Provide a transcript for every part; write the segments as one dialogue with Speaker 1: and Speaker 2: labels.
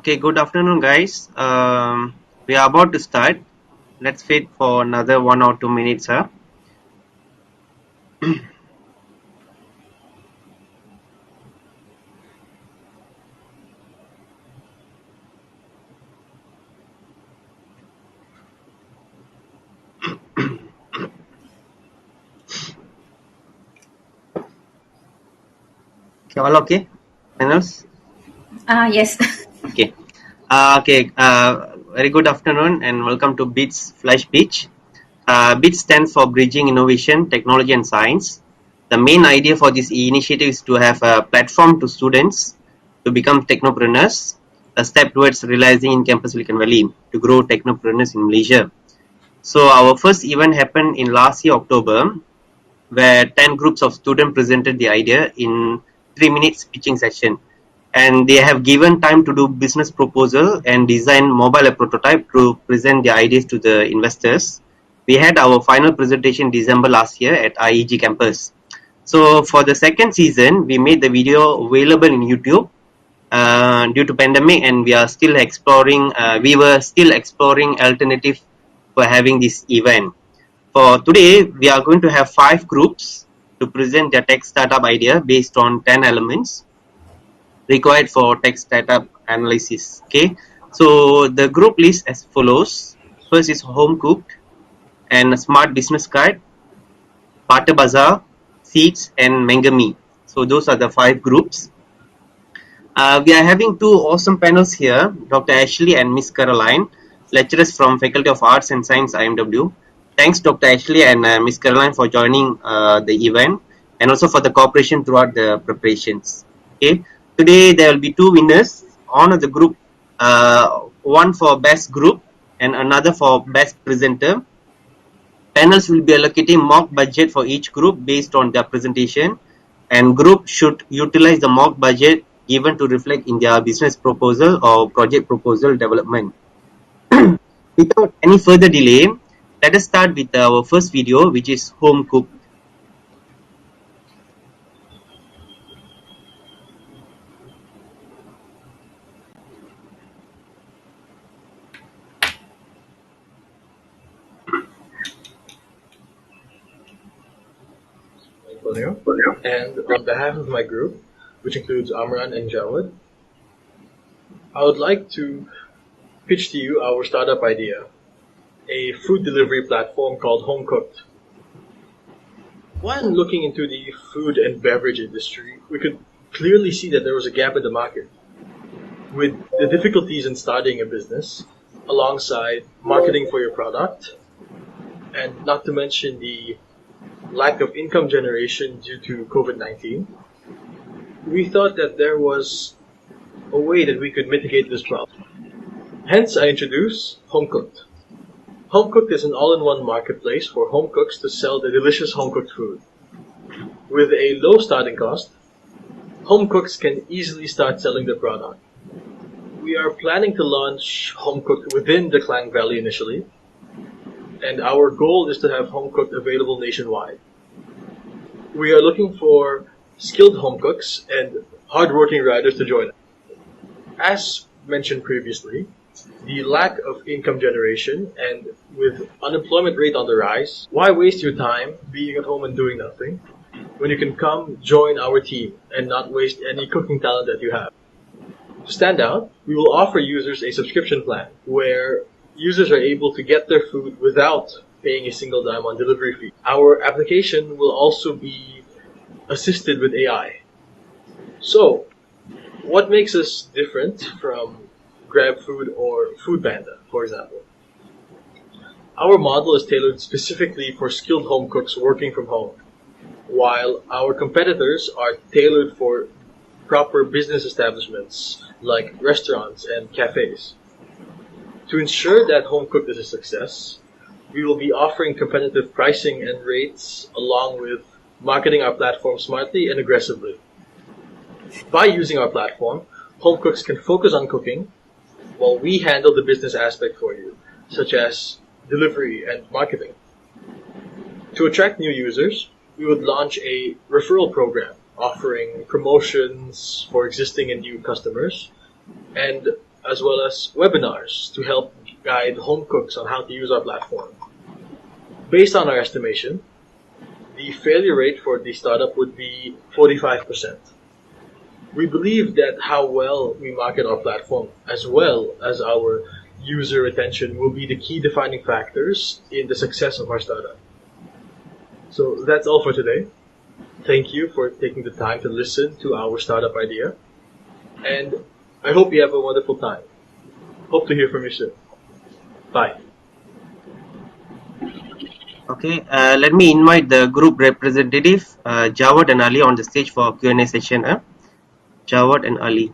Speaker 1: Okay, good afternoon, guys. We are about to start. Let's wait for another 1 or 2 minutes, huh? Okay, all okay? Panels?
Speaker 2: Yes.
Speaker 1: Okay. Okay. Very good afternoon and welcome to BITS Flash Pitch. BITS stands for Bridging Innovation, Technology and Science. The main idea for this initiative is to have a platform to students to become technopreneurs, a step towards realizing in campus Silicon Valley to grow technopreneurs in Malaysia. So our first event happened in last year October, where 10 groups of students presented the idea in 3 minutes pitching session, and they have given time to do business proposal and design mobile app prototype to present their ideas to the investors. We had our final presentation December last year at IEG campus. So for the second season, we made the video available in YouTube due to pandemic, and we were still exploring alternative for having this event. For today, we are going to have 5 groups to present their tech startup idea based on 10 elements required for tech startup analysis. Okay, so the group list as follows. First is home cooked and a smart business card, Pata Bazaar, seeds, and Mangami. So those are the 5 groups. We are having 2 awesome panels here, Dr. Ashley and Miss Caroline, lecturers from Faculty of Arts and Science IMW. Thanks, Dr. Ashley and Miss Caroline, for joining the event and also for the cooperation throughout the preparations. Okay, today there will be 2 winners. One of the group, one for best group and another for best presenter. Panels will be allocating mock budget for each group based on their presentation, and group should utilize the mock budget given to reflect in their business proposal or project proposal development. Without any further delay, let us start with our first video, which is home cooked.
Speaker 3: Antonio, and on behalf of my group, which includes Amran and Jawad, I would like to pitch to you our startup idea, a food delivery platform called Home Cooked. When looking into the food and beverage industry, we could clearly see that there was a gap in the market. With the difficulties in starting a business, alongside marketing for your product, and not to mention the lack of income generation due to COVID-19, we thought that there was a way that we could mitigate this problem. Hence, I introduce Home Cooked. Home Cooked is an all-in-one marketplace for home cooks to sell their delicious home-cooked food. With a low starting cost, home cooks can easily start selling their product. We are planning to launch Home Cooked within the Klang Valley initially, and our goal is to have Home Cooked available nationwide. We are looking for skilled home cooks and hardworking riders to join us. As mentioned previously, the lack of income generation and with unemployment rate on the rise, why waste your time being at home and doing nothing when you can come join our team and not waste any cooking talent that you have? To stand out, we will offer users a subscription plan where users are able to get their food without paying a single dime on delivery fee. Our application will also be assisted with AI. So, what makes us different from GrabFood or Foodpanda, for example? Our model is tailored specifically for skilled home cooks working from home, while our competitors are tailored for proper business establishments like restaurants and cafes. To ensure that Home Cooked is a success, we will be offering competitive pricing and rates along with marketing our platform smartly and aggressively. By using our platform, home cooks can focus on cooking while we handle the business aspect for you, such as delivery and marketing. To attract new users, we would launch a referral program offering promotions for existing and new customers and as well as webinars to help guide home cooks on how to use our platform. Based on our estimation, the failure rate for the startup would be 45%. We believe that how well we market our platform as well as our user retention will be the key defining factors in the success of our startup. So that's all for today. Thank you for taking the time to listen to our startup idea. And I hope you have a wonderful time. Hope to hear from you soon. Bye.
Speaker 1: Okay, let me invite the group representative, Jawad and Ali, on the stage for Q&A session. Jawad and Ali.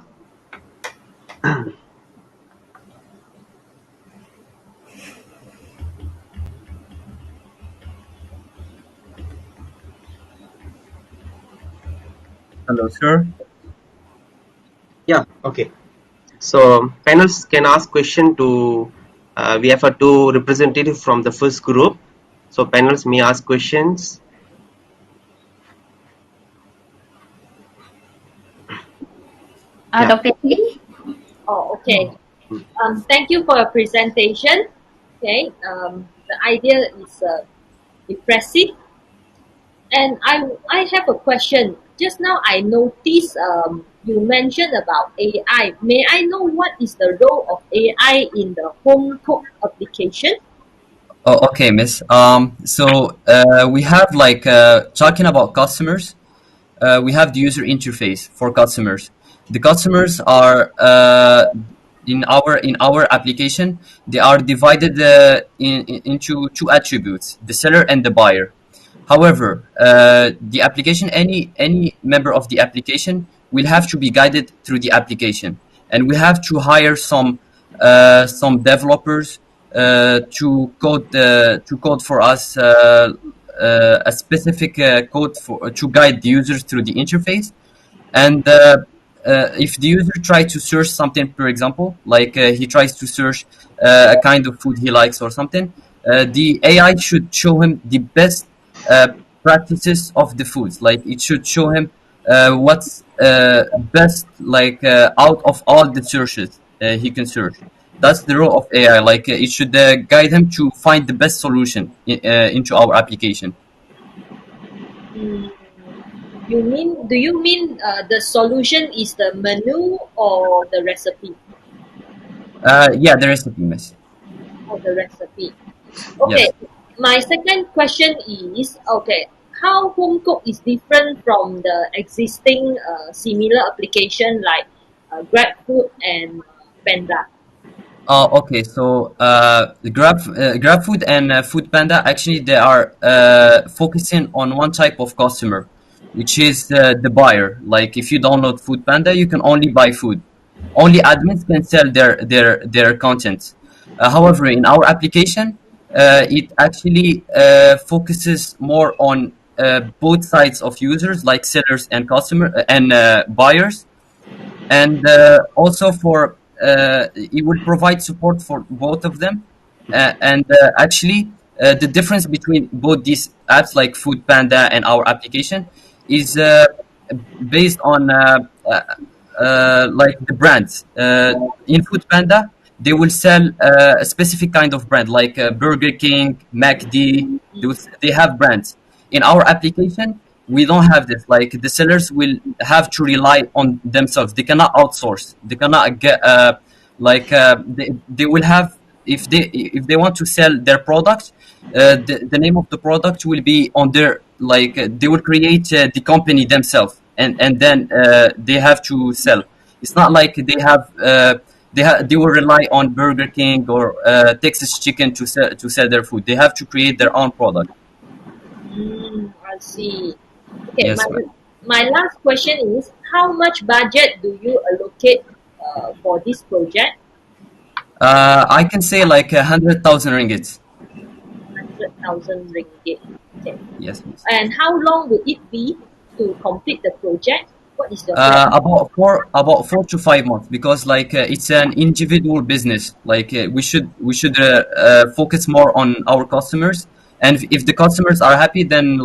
Speaker 2: Hello, sir.
Speaker 1: Yeah, okay. So panels can ask question to, we have two representatives from the first group. So panels may ask questions. Yeah.
Speaker 4: Dr. Lee? Oh, okay. Thank you for your presentation. Okay, the idea is impressive. And I have a question. Just now I noticed you mentioned about AI. May I know what is the role of AI in the home cook application?
Speaker 2: Oh, okay, miss. We have talking about customers. We have the user interface for customers. The customers are in our application. They are divided into two attributes: the seller and the buyer. However, the application, any member of the application will have to be guided through the application, and we have to hire some developers to code for us a specific code to guide the users through the interface. And if the user tries to search something, for example, he tries to search a kind of food he likes or something, the AI should show him the best uh, practices of the foods. Like it should show him what's best, out of all the searches he can search. That's the role of AI. It should guide him to find the best solution into our application.
Speaker 4: Mm, do you mean the solution is the menu or the recipe?
Speaker 2: Yeah, the recipe, miss.
Speaker 4: Or the recipe.
Speaker 2: Yes.
Speaker 4: Okay, my second question is, okay, how home cook is different from the existing similar application like GrabFood and Panda?
Speaker 2: Okay, so the GrabFood and Food Panda, actually they are focusing on one type of customer, which is the buyer. Like if you download Food Panda, you can only buy food. Only admins can sell their content. However, in our application, it actually focuses more on both sides of users, like sellers and customer and buyers, and also for it will provide support for both of them. And actually the difference between both these apps like Food Panda and our application is based on like the brands. In Food Panda they will sell a specific kind of brand, like Burger King, MacD. They have brands. In our application we don't have this. Like the sellers will have to rely on themselves. They cannot outsource. They cannot get they will have, if they want to sell their product, the name of the product will be on their, they will create the company themselves, and then they have to sell. It's not like they will rely on Burger King or Texas Chicken to sell their food. They have to create their own product.
Speaker 4: I see. Okay,
Speaker 2: Yes, ma'am.
Speaker 4: my last question is, how much budget do you allocate for this project?
Speaker 2: I can say like 100,000 ringgits.
Speaker 4: 100,000 ringgit. Okay.
Speaker 2: Yes, miss.
Speaker 4: And how long will it be to complete the project? What is the plan?
Speaker 2: About 4 to 5 months, because it's an individual business. We should focus more on our customers, and if the customers are happy, then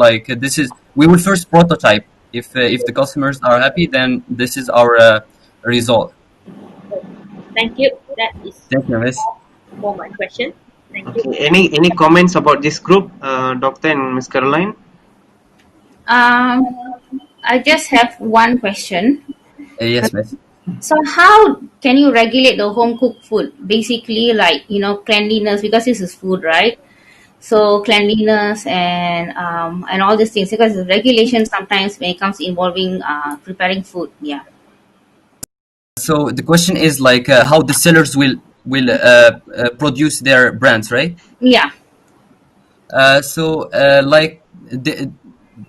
Speaker 2: we will first prototype. If the customers are happy, then this is our result.
Speaker 4: Thank you. That is
Speaker 2: Thank you, Miss.
Speaker 4: all for my question. Thank you.
Speaker 1: Okay. Any comments about this group, Doctor and Miss Caroline?
Speaker 5: Um, I just have one question.
Speaker 2: Yes, Miss.
Speaker 5: So, how can you regulate the home cooked food? Basically, like cleanliness, because this is food, right? So, cleanliness and all these things, because the regulation sometimes when it comes involving preparing food. Yeah,
Speaker 2: So the question is like how the sellers will produce their brands, right?
Speaker 5: yeah.
Speaker 2: Like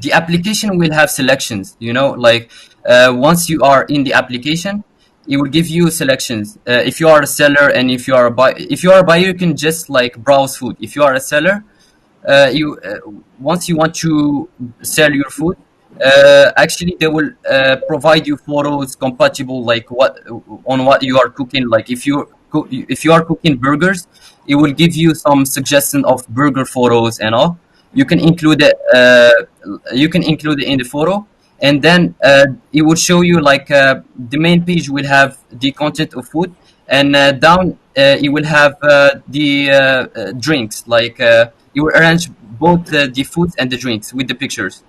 Speaker 2: the application will have selections. Like once you are in the application, it will give you selections. If you are a seller and if you are a buyer, you can just like browse food. If you are a seller, you once you want to sell your food, actually they will provide you photos compatible like what you are cooking. Like if you are cooking burgers, it will give you some suggestion of burger photos and all. You can include it. You can include it in the photo, and then it will show you like the main page will have the content of food, and down it will have the drinks. Like you will arrange both the foods and the drinks with the pictures.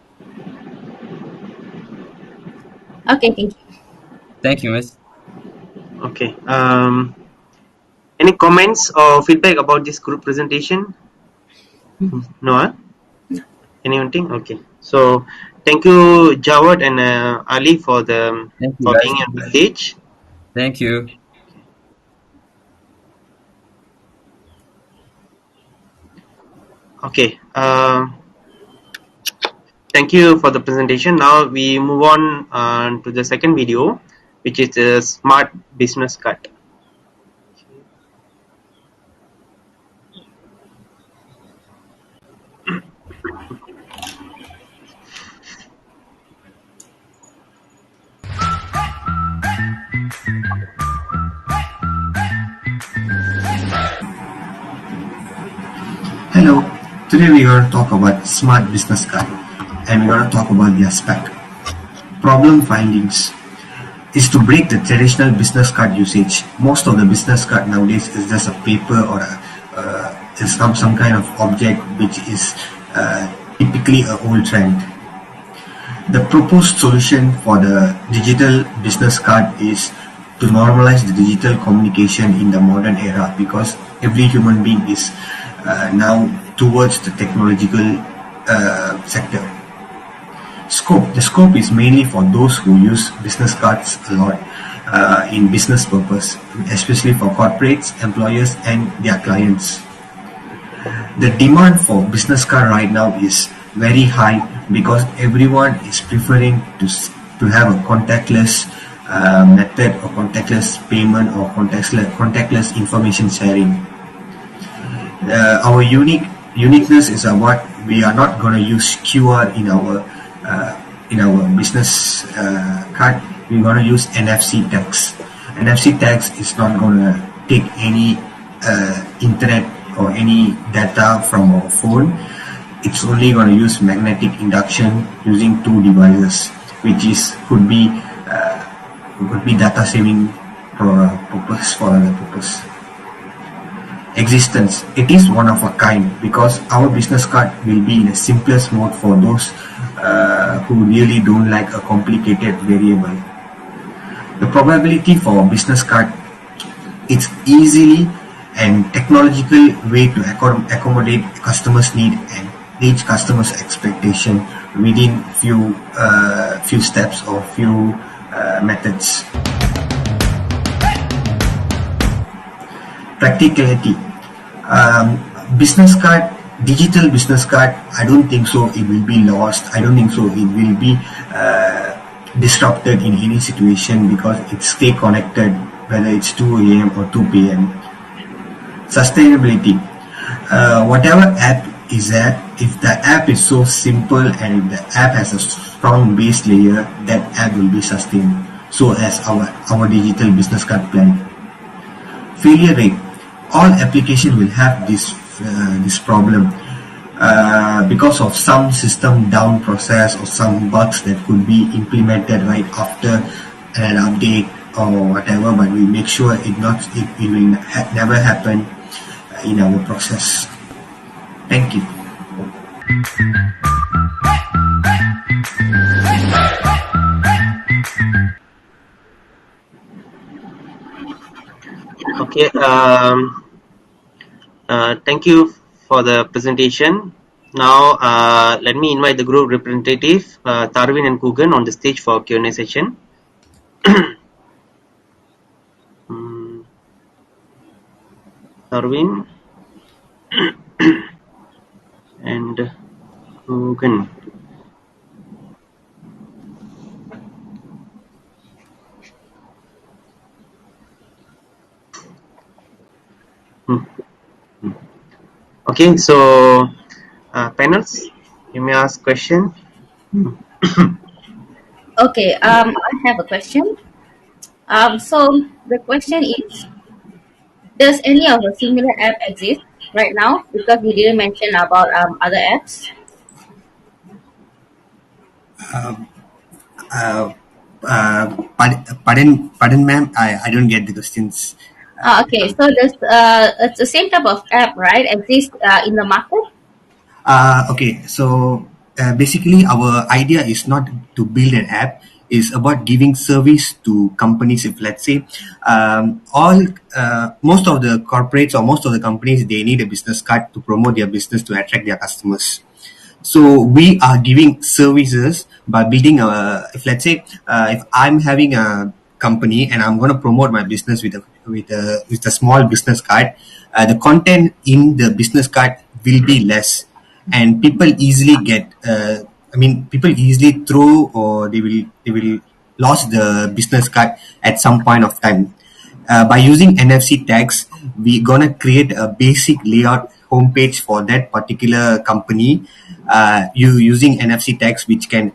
Speaker 5: Okay, thank you.
Speaker 2: Thank you, Miss.
Speaker 1: Okay. Any comments or feedback about this group presentation? No. Anyone think? Okay. So thank you, Jawad and Ali, for the
Speaker 2: Thank you,
Speaker 1: for being
Speaker 2: guys.
Speaker 1: on the stage.
Speaker 2: Thank you.
Speaker 1: Okay. Thank you for the presentation. Now we move on to the second video, which is a smart business cut.
Speaker 6: Hello, today we're going to talk about smart business card and we're going to talk about the aspect. Problem findings is to break the traditional business card usage. Most of the business card nowadays is just a paper or is some kind of object which is typically an old trend. The proposed solution for the digital business card is to normalize the digital communication in the modern era because every human being is now towards the technological sector. The scope is mainly for those who use business cards a lot in business purpose, especially for corporates, employers, and their clients. The demand for business card right now is very high because everyone is preferring to have a contactless method or contactless payment or contactless information sharing. Our uniqueness is what we are not going to use QR in our business card. We're going to use NFC tags. NFC tags is not going to take any internet or any data from our phone. It's only going to use magnetic induction using two devices, which could be data saving purpose for other purpose. Existence. It is one of a kind because our business card will be in the simplest mode for those who really don't like a complicated variable. The probability for a business card, it's easily and technological way to accommodate customers' need and reach customers' expectation within few steps or few methods. Practicality. Business card, digital business card, I don't think so it will be lost. I don't think so it will be disrupted in any situation because it stay connected whether it's 2 a.m. or 2 p.m. Sustainability. Whatever app is there, if the app is so simple and if the app has a strong base layer, that app will be sustained. So as our digital business card plan. Failure rate. All applications will have this problem because of some system down process or some bugs that could be implemented right after an update or whatever, but we make sure it will never happen in our process. Thank you.
Speaker 1: Okay. Thank you for the presentation. Now, let me invite the group representative, Tarvin and Kugan, on the stage for Q&A session. Tarvin and Kugan. Hmm. Okay, so panels, you may ask question.
Speaker 5: Okay, I have a question. So the question is, does any of the similar app exist right now? Because we didn't mention about other apps.
Speaker 6: Uh, pardon, ma'am. I don't get the questions.
Speaker 5: Okay, so does it's the same type of app, right? Exist in the market?
Speaker 6: Okay, so basically, our idea is not to build an app. It's about giving service to companies. If let's say, all most of the corporates or most of the companies, they need a business card to promote their business to attract their customers. So we are giving services by building a. If let's say, if I'm having a company and I'm going to promote my business with a small business card, the content in the business card will be less, and people easily get. People easily throw, or they will lost the business card at some point of time. By using NFC tags, we're gonna create a basic layout homepage for that particular company. You using NFC tags, which can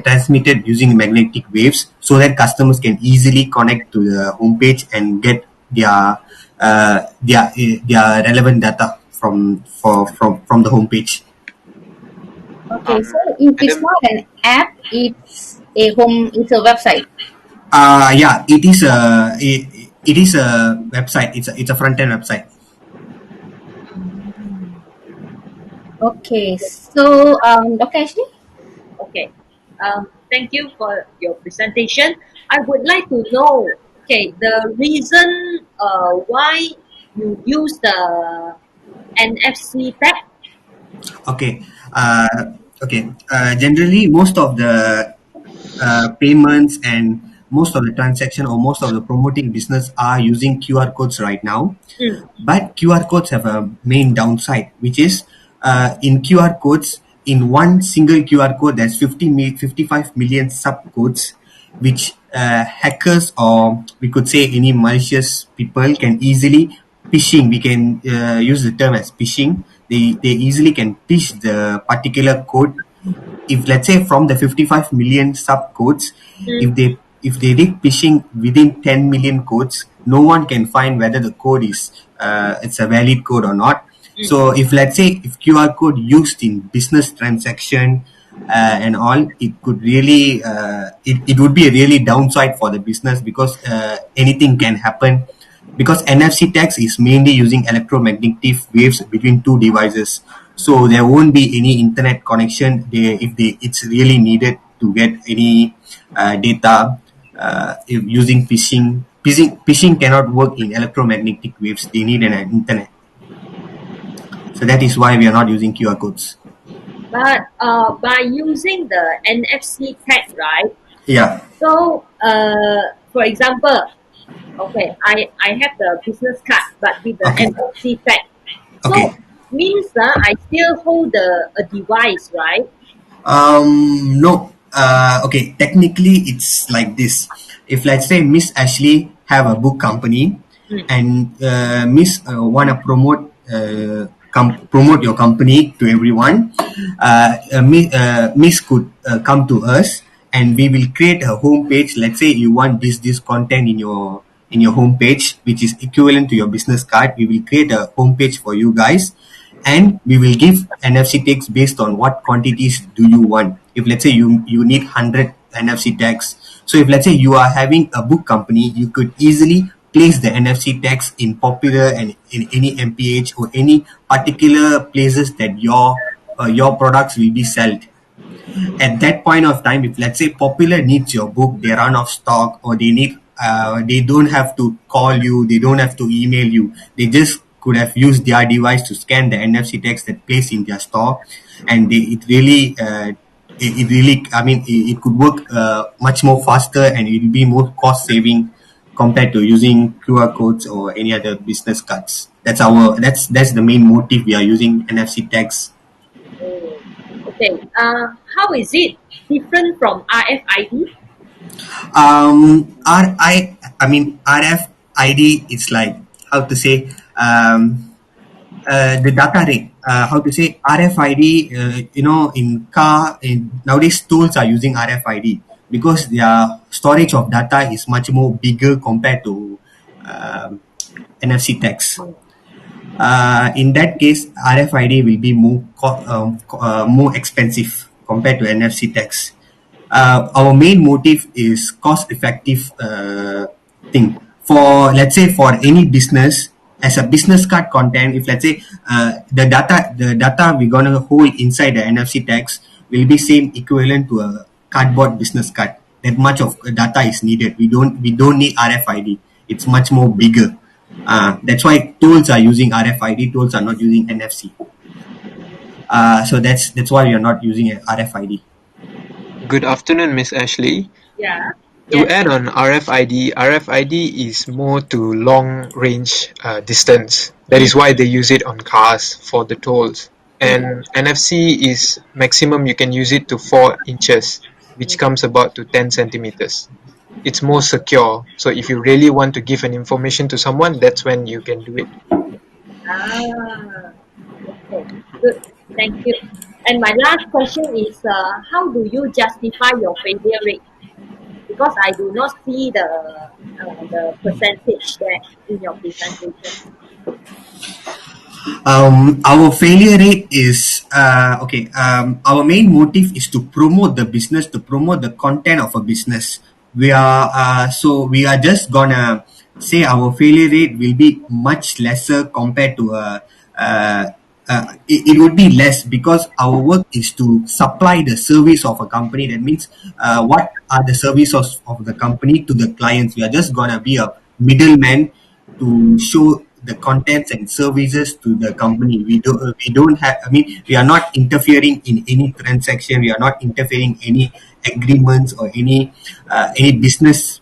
Speaker 6: transmit it using magnetic waves, so that customers can easily connect to the homepage and get their relevant data from the homepage.
Speaker 5: Okay, so if it's
Speaker 1: Madam,
Speaker 5: not an app, it's a website.
Speaker 6: Yeah, it is a website. It's a front end website.
Speaker 5: Okay, so Dr. Ashley?
Speaker 4: Okay. Thank you for your presentation. I would like to know, okay, the reason why you use the NFC tag.
Speaker 6: Okay. Generally, most of the payments and most of the transaction or most of the promoting business are using QR codes right now.
Speaker 4: Mm,
Speaker 6: But QR codes have a main downside, which is in QR codes, in one single QR code, there's 55 million subcodes, which hackers, or we could say any malicious people, can easily phishing. We can use the term as phishing. They easily can phish the particular code. If let's say from the 55 million subcodes,
Speaker 4: mm,
Speaker 6: if they did phishing within 10 million codes, no one can find whether the code is it's a valid code or not.
Speaker 4: mm,
Speaker 6: So if let's say if QR code used in business transaction and all, it could really it would be a really downside for the business, because anything can happen, because NFC tags is mainly using electromagnetic waves between two devices. So there won't be any internet connection there if it's really needed to get any data. If using phishing cannot work in electromagnetic waves. They need an internet. So that is why we are not using QR codes.
Speaker 4: but by using the NFC tag, right?
Speaker 6: Yeah.
Speaker 4: So, for example, okay, I have the business card, but with the
Speaker 6: Okay.
Speaker 4: NFC tag. So
Speaker 6: Okay.
Speaker 4: means I still hold a device, right?
Speaker 6: No. Okay. Technically, it's like this. If let's say Miss Ashley have a book company,
Speaker 4: Mm,
Speaker 6: and Miss wanna promote your company to everyone, Miss could come to us, and we will create a homepage. Let's say you want this content in your homepage, which is equivalent to your business card. We will create a homepage for you guys, and we will give NFC tags based on what quantities do you want. If let's say you need 100 NFC tags, So if let's say you are having a book company, you could easily place the NFC tags in popular and in any MPH or any particular places that your products will be sold. At that point of time, if let's say popular needs your book, they run off stock, or they don't have to call you, they don't have to email you, they just could have used their device to scan the NFC tags that place in their store, and it really, I mean, it could work much more faster, and it will be more cost saving compared to using QR codes or any other business cards. That's the main motive we are using NFC tags.
Speaker 4: Oh, okay. How is it different from RFID?
Speaker 6: I mean RFID, it's like, how to say, the data rate, how to say, RFID, in nowadays tools are using RFID because their storage of data is much more bigger compared to NFC tags. In that case, RFID will be more expensive compared to NFC tags. Our main motive is cost effective thing. For, let's say, for any business, as a business card content, if let's say the data we're gonna hold inside the NFC tags will be same equivalent to a cardboard business card. That much of data is needed. We don't need RFID. It's much more bigger. That's why tools are using RFID. Tools are not using NFC. So that's why we are not using a RFID.
Speaker 7: Good afternoon, Miss Ashley.
Speaker 4: Yeah.
Speaker 7: To
Speaker 4: Yes.
Speaker 7: add on RFID is more to long range distance. That is why they use it on cars for the tolls. And NFC is maximum you can use it to 4 inches, which comes about to 10 centimeters. It's more secure. So if you really want to give an information to someone, that's when you can do it.
Speaker 4: Ah, okay, good. Thank you. And my last question is, how do you justify your failure rate? Because I do not see the percentage there in your presentation.
Speaker 6: Our failure rate is okay. Our main motive is to promote the business, to promote the content of a business. We are just gonna say our failure rate will be much lesser compared to it would be less because our work is to supply the service of a company. That means what are the services of the company to the clients. We are just gonna be a middleman to show the contents and services to the company. We don't have, I mean, we are not interfering in any transaction. We are not interfering any agreements or any business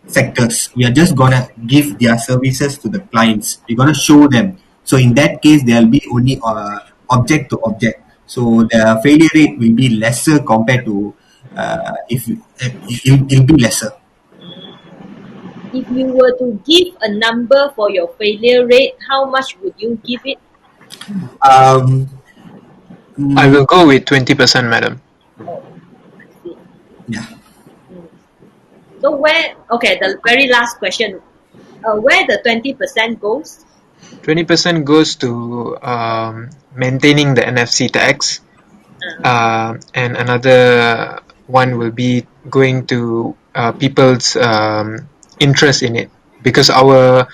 Speaker 6: sectors. We are just gonna give their services to the clients. We're gonna show them. So in that case, there'll be only object to object. So the failure rate will be lesser compared to if it'll be lesser.
Speaker 4: If you were to give a number for your failure rate, how much would you give it?
Speaker 6: Um,
Speaker 7: I will go with 20%, madam.
Speaker 4: Oh, I see.
Speaker 6: yeah.
Speaker 4: So okay, the very last question, where the 20% goes?
Speaker 7: 20% goes to maintaining the NFC tags, and another one will be going to people's interest in it, because our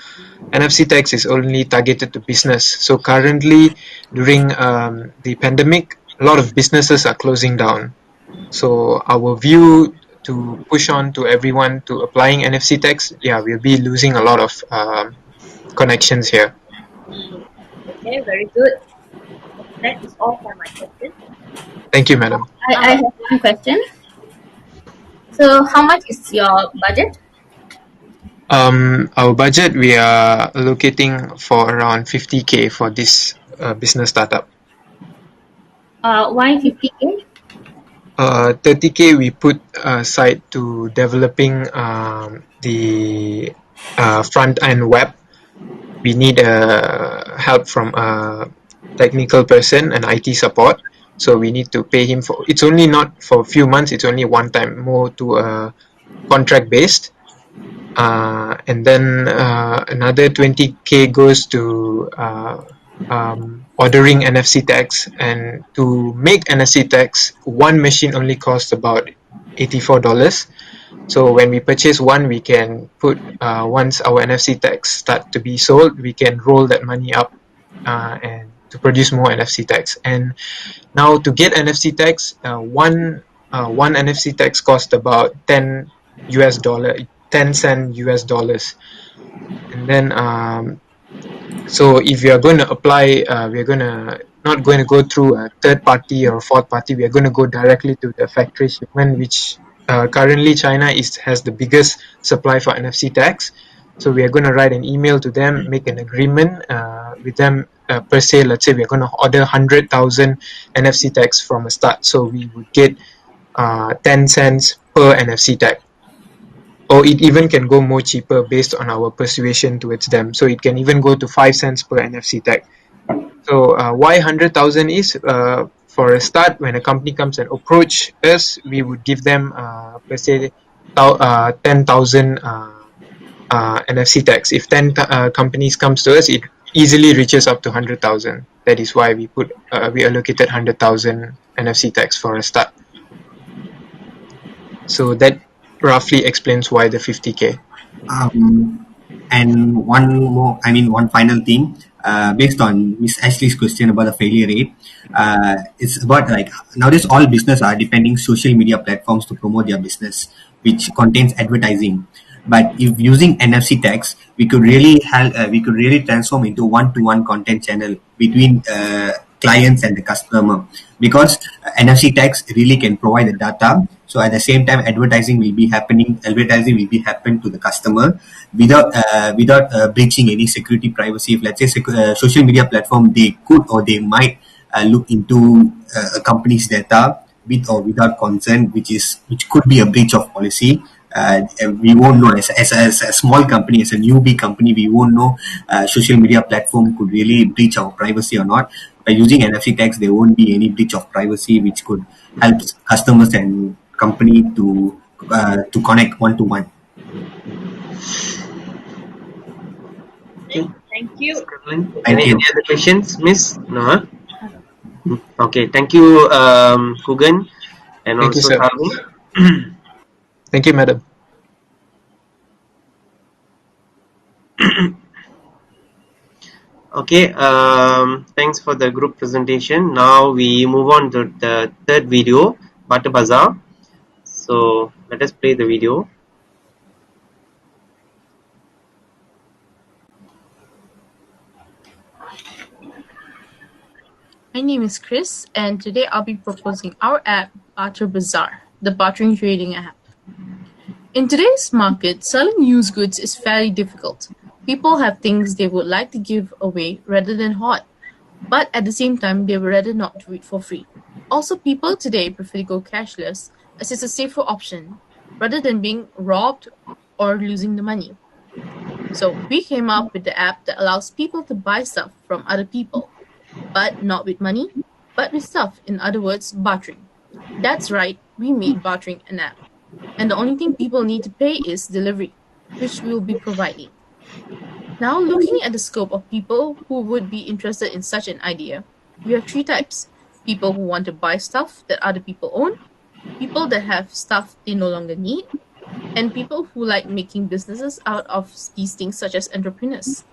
Speaker 7: NFC tags is only targeted to business. So currently, during the pandemic, a lot of businesses are closing down. So our view to push on to everyone to applying NFC tags, we'll be losing a lot of connections here.
Speaker 4: Okay, very good. That is all for my question.
Speaker 7: Thank you, madam.
Speaker 5: I have one question. So, how much is your budget?
Speaker 7: Our budget, we are allocating for around 50K for this business startup.
Speaker 5: Why 50K?
Speaker 7: 30K we put aside to developing the front end web. We need help from a technical person and IT support. So we need to pay him for. It's only not for a few months. It's only one time, more to a contract based. And then another 20K goes to ordering NFC tags. And to make NFC tags, one machine only costs about $84. So when we purchase one, we can put once our NFC tags start to be sold, we can roll that money up and to produce more NFC tags. And now to get NFC tags, one NFC tags cost about $10 US, and then so if we are going to apply, we're going to not going to go through a third party or fourth party. We are going to go directly to the factory shipment, which currently China has the biggest supply for NFC tags. So we are going to write an email to them, make an agreement with them per se. Let's say we are going to order 100,000 NFC tags from a start. So we would get 10 cents per NFC tag, or it even can go more cheaper based on our persuasion towards them. So it can even go to 5 cents per NFC tag. So why 100,000 is for a start, when a company comes and approach us, we would give them per se 10,000 NFC tags. If 10 companies comes to us, it easily reaches up to 100,000. That is why we allocated 100,000 NFC tags for a start. So that roughly explains why the 50K.
Speaker 6: And one final thing, based on Miss Ashley's question about the failure rate, it's about like nowadays all business are depending social media platforms to promote their business, which contains advertising. But if using NFC tags, we could really transform into one-to-one content channel between clients and the customer, because NFC tags really can provide the data. So at the same time, advertising will be happen to the customer without breaching any security privacy. If let's say social media platform, they could or they might look into a company's data with or without consent, which could be a breach of policy. We won't know as a small company, as a newbie company, we won't know social media platform could really breach our privacy or not. By using NFC tags, there won't be any breach of privacy, which could help customers and company to connect one to one.
Speaker 1: Okay.
Speaker 4: Thank you.
Speaker 6: Thank you.
Speaker 1: Any other questions, Miss? No. Huh? Okay. Thank you, Kugan, and
Speaker 7: Thank you,
Speaker 1: also
Speaker 7: sir.
Speaker 1: Salvi.
Speaker 7: Thank you, madam.
Speaker 1: Okay, thanks for the group presentation. Now we move on to the third video, Butter Bazaar. So let us play the video.
Speaker 8: My name is Chris, and today I'll be proposing our app, Butter Bazaar, the bartering trading app. In today's market, selling used goods is fairly difficult. People have things they would like to give away rather than hoard, but at the same time, they would rather not do it for free. Also, people today prefer to go cashless as it's a safer option rather than being robbed or losing the money. So we came up with the app that allows people to buy stuff from other people, but not with money, but with stuff. In other words, bartering. That's right, we made bartering an app. And the only thing people need to pay is delivery, which we'll be providing. Now, looking at the scope of people who would be interested in such an idea, we have three types: people who want to buy stuff that other people own, people that have stuff they no longer need, and people who like making businesses out of these things, such as entrepreneurs.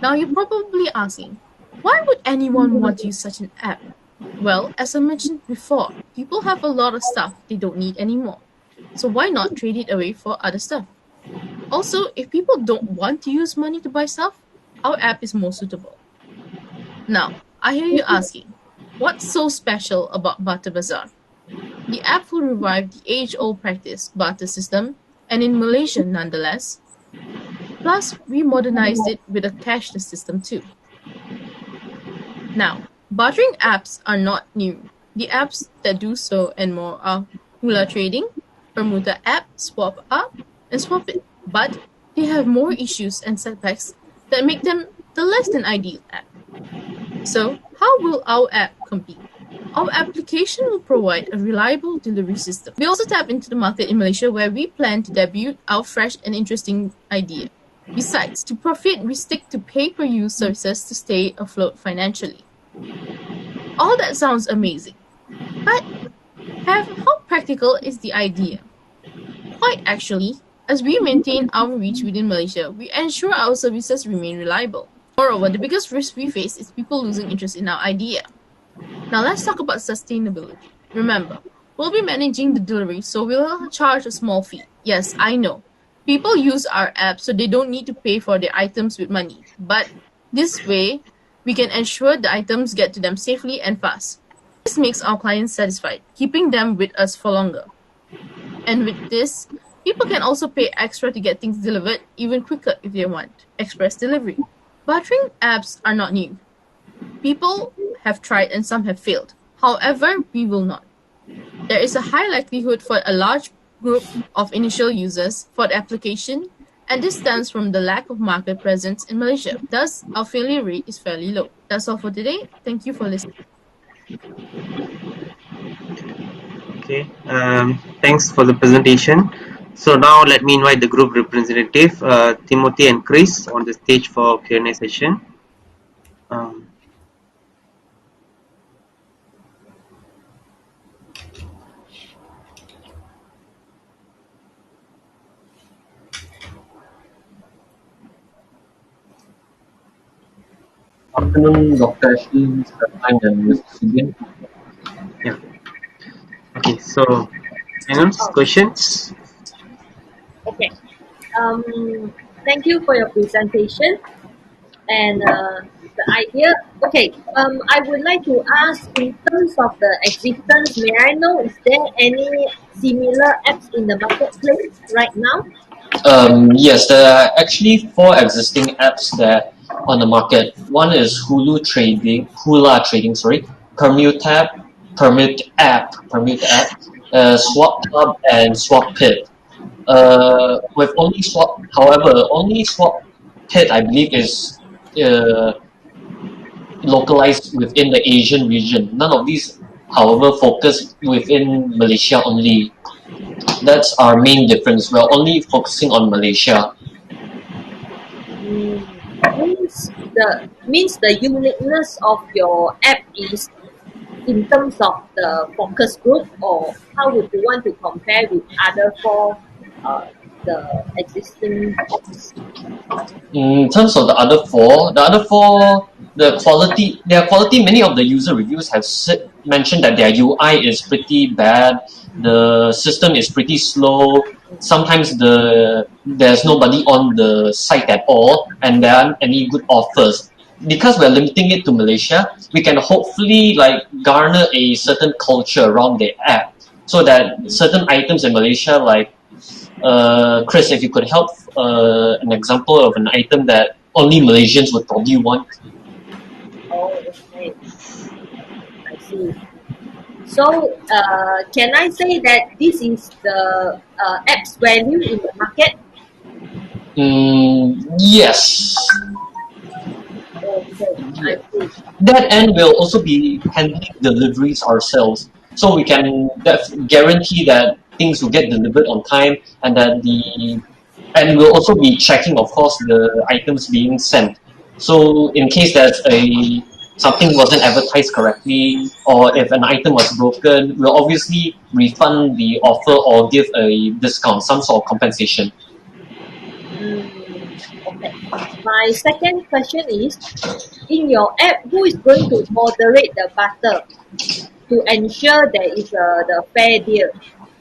Speaker 8: Now, you're probably asking, why would anyone want to use such an app? Well, as I mentioned before, people have a lot of stuff they don't need anymore. So why not trade it away for other stuff? Also, if people don't want to use money to buy stuff, our app is more suitable. Now, I hear you asking, what's so special about Butter Bazaar? The app will revive the age-old practice barter system, and in Malaysia nonetheless. Plus, we modernized it with a cashless system too. Now, bartering apps are not new. The apps that do so and more are Hula Trading, Bermuda App, Swap Up, and Swap It. But they have more issues and setbacks that make them the less than ideal app. So, how will our app compete? Our application will provide a reliable delivery system. We also tap into the market in Malaysia, where we plan to debut our fresh and interesting idea. Besides, to profit, we stick to pay-per-use services to stay afloat financially. All that sounds amazing, but how practical is the idea? Quite actually, as we maintain our reach within Malaysia, we ensure our services remain reliable. Moreover, the biggest risk we face is people losing interest in our idea. Now let's talk about sustainability. Remember, we'll be managing the delivery, so we'll charge a small fee. Yes, I know. People use our app so they don't need to pay for their items with money. But this way, we can ensure the items get to them safely and fast. This makes our clients satisfied, keeping them with us for longer. And with this, people can also pay extra to get things delivered even quicker if they want. Express delivery. Bartering apps are not new. People have tried and some have failed. However, we will not. There is a high likelihood for a large group of initial users for the application, and this stems from the lack of market presence in Malaysia. Thus, our failure rate is fairly low. That's all for today. Thank you for listening.
Speaker 1: Okay, thanks for the presentation. So now let me invite the group representative, Timothy and Chris, on the stage for Q&A session.
Speaker 9: Afternoon, Dr. Ashley, Mr. Pine, and Mr. Subin.
Speaker 1: Yeah. Okay, so questions?
Speaker 4: Okay. Thank you for your presentation. And the idea, okay, I would like to ask in terms of the existence, may I know, is there any similar apps in the marketplace right now?
Speaker 9: Yes, there are actually 4 existing apps there on the market. One is Hula Trading, Permute App, Swap Hub, and SwapPit. With only SwapPit, I believe, is localized within the Asian region. None of these, however, focus within Malaysia only. That's our main difference. We're only focusing on Malaysia.
Speaker 4: Means the uniqueness of your app is in terms of the focus group, or how would you want to compare with other 4 the existing apps?
Speaker 9: In terms of the other four, their quality, many of the user reviews have mentioned that their UI is pretty bad, the system is pretty slow, sometimes there's nobody on the site at all, and there aren't any good offers. Because we're limiting it to Malaysia, we can hopefully garner a certain culture around the app, so that certain items in Malaysia, Chris, if you could help an example of an item that only Malaysians would probably want.
Speaker 4: Oh, okay. I see. So, can I say that this is the app's value in the market?
Speaker 9: Yes.
Speaker 4: Okay, I see.
Speaker 9: That end will also be handling deliveries ourselves, so we can guarantee that things will get delivered on time, and that and we'll also be checking, of course, the items being sent. So in case something wasn't advertised correctly, or if an item was broken, we'll obviously refund the offer or give a discount, some sort of compensation.
Speaker 4: Okay. My second question is, in your app, who is going to moderate the barter to ensure there is the fair deal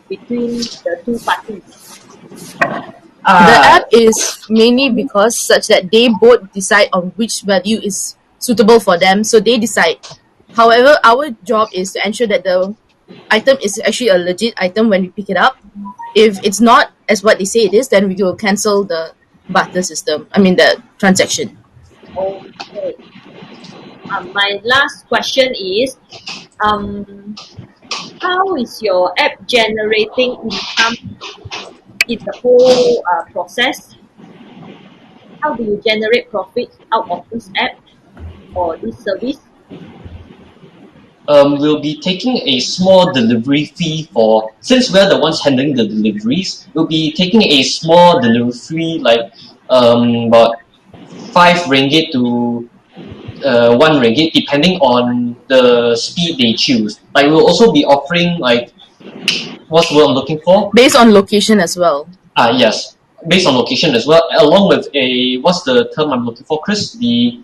Speaker 4: between the 2 parties?
Speaker 8: The app is mainly because such that they both decide on which value is suitable for them, so they decide. However, our job is to ensure that the item is actually a legit item when we pick it up. If it's not as what they say it is, then we will cancel the barter system. The transaction.
Speaker 4: Okay. My last question is, how is your app generating income in the whole process? How do you generate profit out of this app or this service?
Speaker 9: We'll be taking a small delivery fee since we're the ones handling the deliveries, we'll be taking a small delivery fee, about 5 ringgit to 1 ringgit, depending on the speed they choose. We'll also be offering what's the word I'm looking for?
Speaker 8: Based on location as well.
Speaker 9: Yes, based on location as well, along with a, what's the term I'm looking for, Chris? The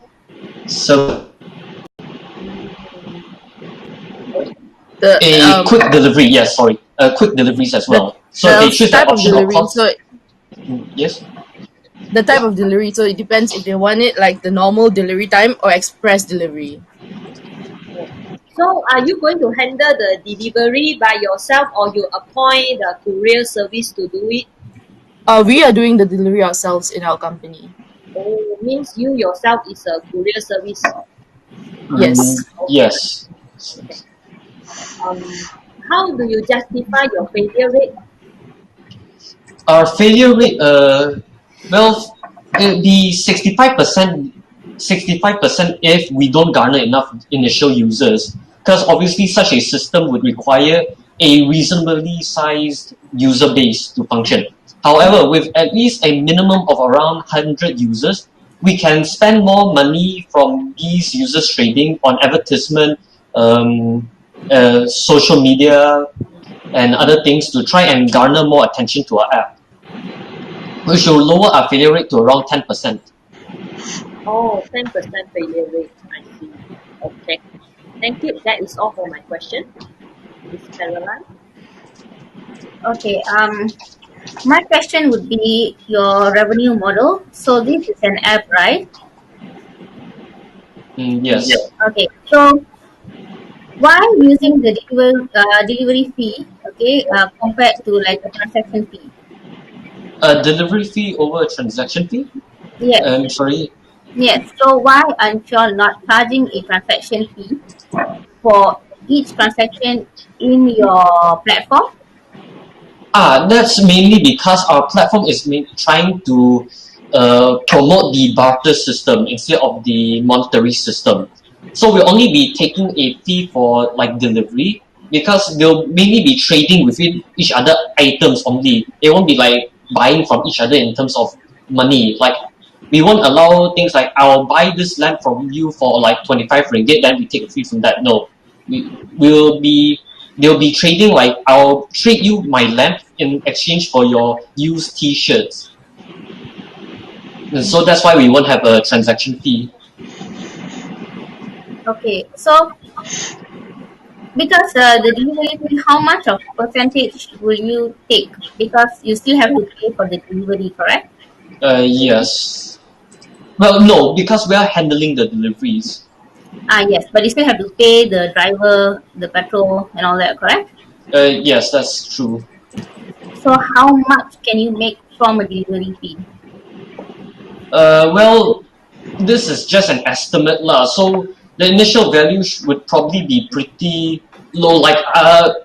Speaker 8: The
Speaker 9: quick delivery. Yes, sorry, quick deliveries as
Speaker 8: the
Speaker 9: well. So they choose
Speaker 8: type
Speaker 9: that
Speaker 8: of
Speaker 9: option of
Speaker 8: delivery.
Speaker 9: cost.
Speaker 8: So
Speaker 9: Yes.
Speaker 8: the type of delivery. So it depends if they want it like the normal delivery time or express delivery.
Speaker 4: So are you going to handle the delivery by yourself or you appoint the courier service to do it?
Speaker 8: We are doing the delivery ourselves in our company.
Speaker 4: Oh, means you yourself is a courier service.
Speaker 8: Yes.
Speaker 9: Yes.
Speaker 4: Okay. How do you justify your failure rate?
Speaker 9: Our failure rate, well, it'll be 65%, 65% if we don't garner enough initial users. Because obviously, such a system would require a reasonably sized user base to function. However, with at least a minimum of around 100 users, we can spend more money from these users trading on advertisement, social media, and other things to try and garner more attention to our app, which will lower our failure rate to around 10%.
Speaker 4: Oh, 10% failure rate. I see. Okay. Thank you. That is all for my question. Miss Caroline.
Speaker 5: Okay. My question would be your revenue model. So this is an app, right?
Speaker 9: Yes.
Speaker 5: Okay. So why using the delivery fee? Okay. Compared to like a transaction fee.
Speaker 9: A delivery fee over a transaction fee?
Speaker 5: Yes.
Speaker 9: Sorry.
Speaker 5: Yes. So why aren't you all not charging a transaction fee for each transaction in your platform?
Speaker 9: That's mainly because our platform is trying to promote the barter system instead of the monetary system. So we'll only be taking a fee for like delivery because they'll mainly be trading within each other items only. They won't be like buying from each other in terms of money. Like we won't allow things like I'll buy this lamp from you for like 25 ringgit, then we take a fee from that. No, will be they'll be trading like I'll trade you my lamp in exchange for your used T-shirts. And so that's why we won't have a transaction fee.
Speaker 5: Okay. So because the delivery fee, how much of percentage will you take? Because you still have to pay for the delivery, correct?
Speaker 9: Yes. Well, no, because we are handling the deliveries.
Speaker 5: Yes, but you still have to pay the driver, the petrol, and all that, correct?
Speaker 9: Yes, that's true.
Speaker 5: So how much can you make from a delivery fee?
Speaker 9: Well, this is just an estimate lah. So the initial value would probably be pretty low. Like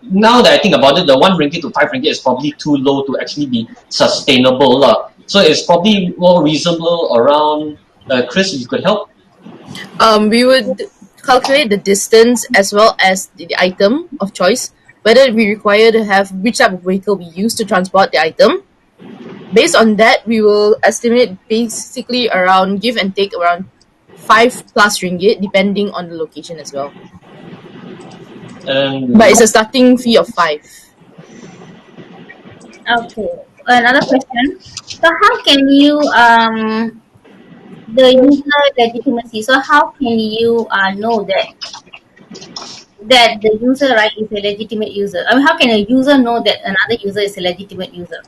Speaker 9: now that I think about it, the 1 ringgit to 5 ringgit is probably too low to actually be sustainable lah. So it's probably more reasonable around. Chris, if you could help.
Speaker 8: We would calculate the distance as well as the item of choice, whether we require to have which type of vehicle we use to transport the item. Based on that, we will estimate basically around give and take around 5+ ringgit depending on the location as well. But it's a starting fee of 5.
Speaker 5: Okay. Another question. So how can you the user legitimacy? So how can you know that the user right is a legitimate user? I mean, how can a user know that another user is a legitimate user?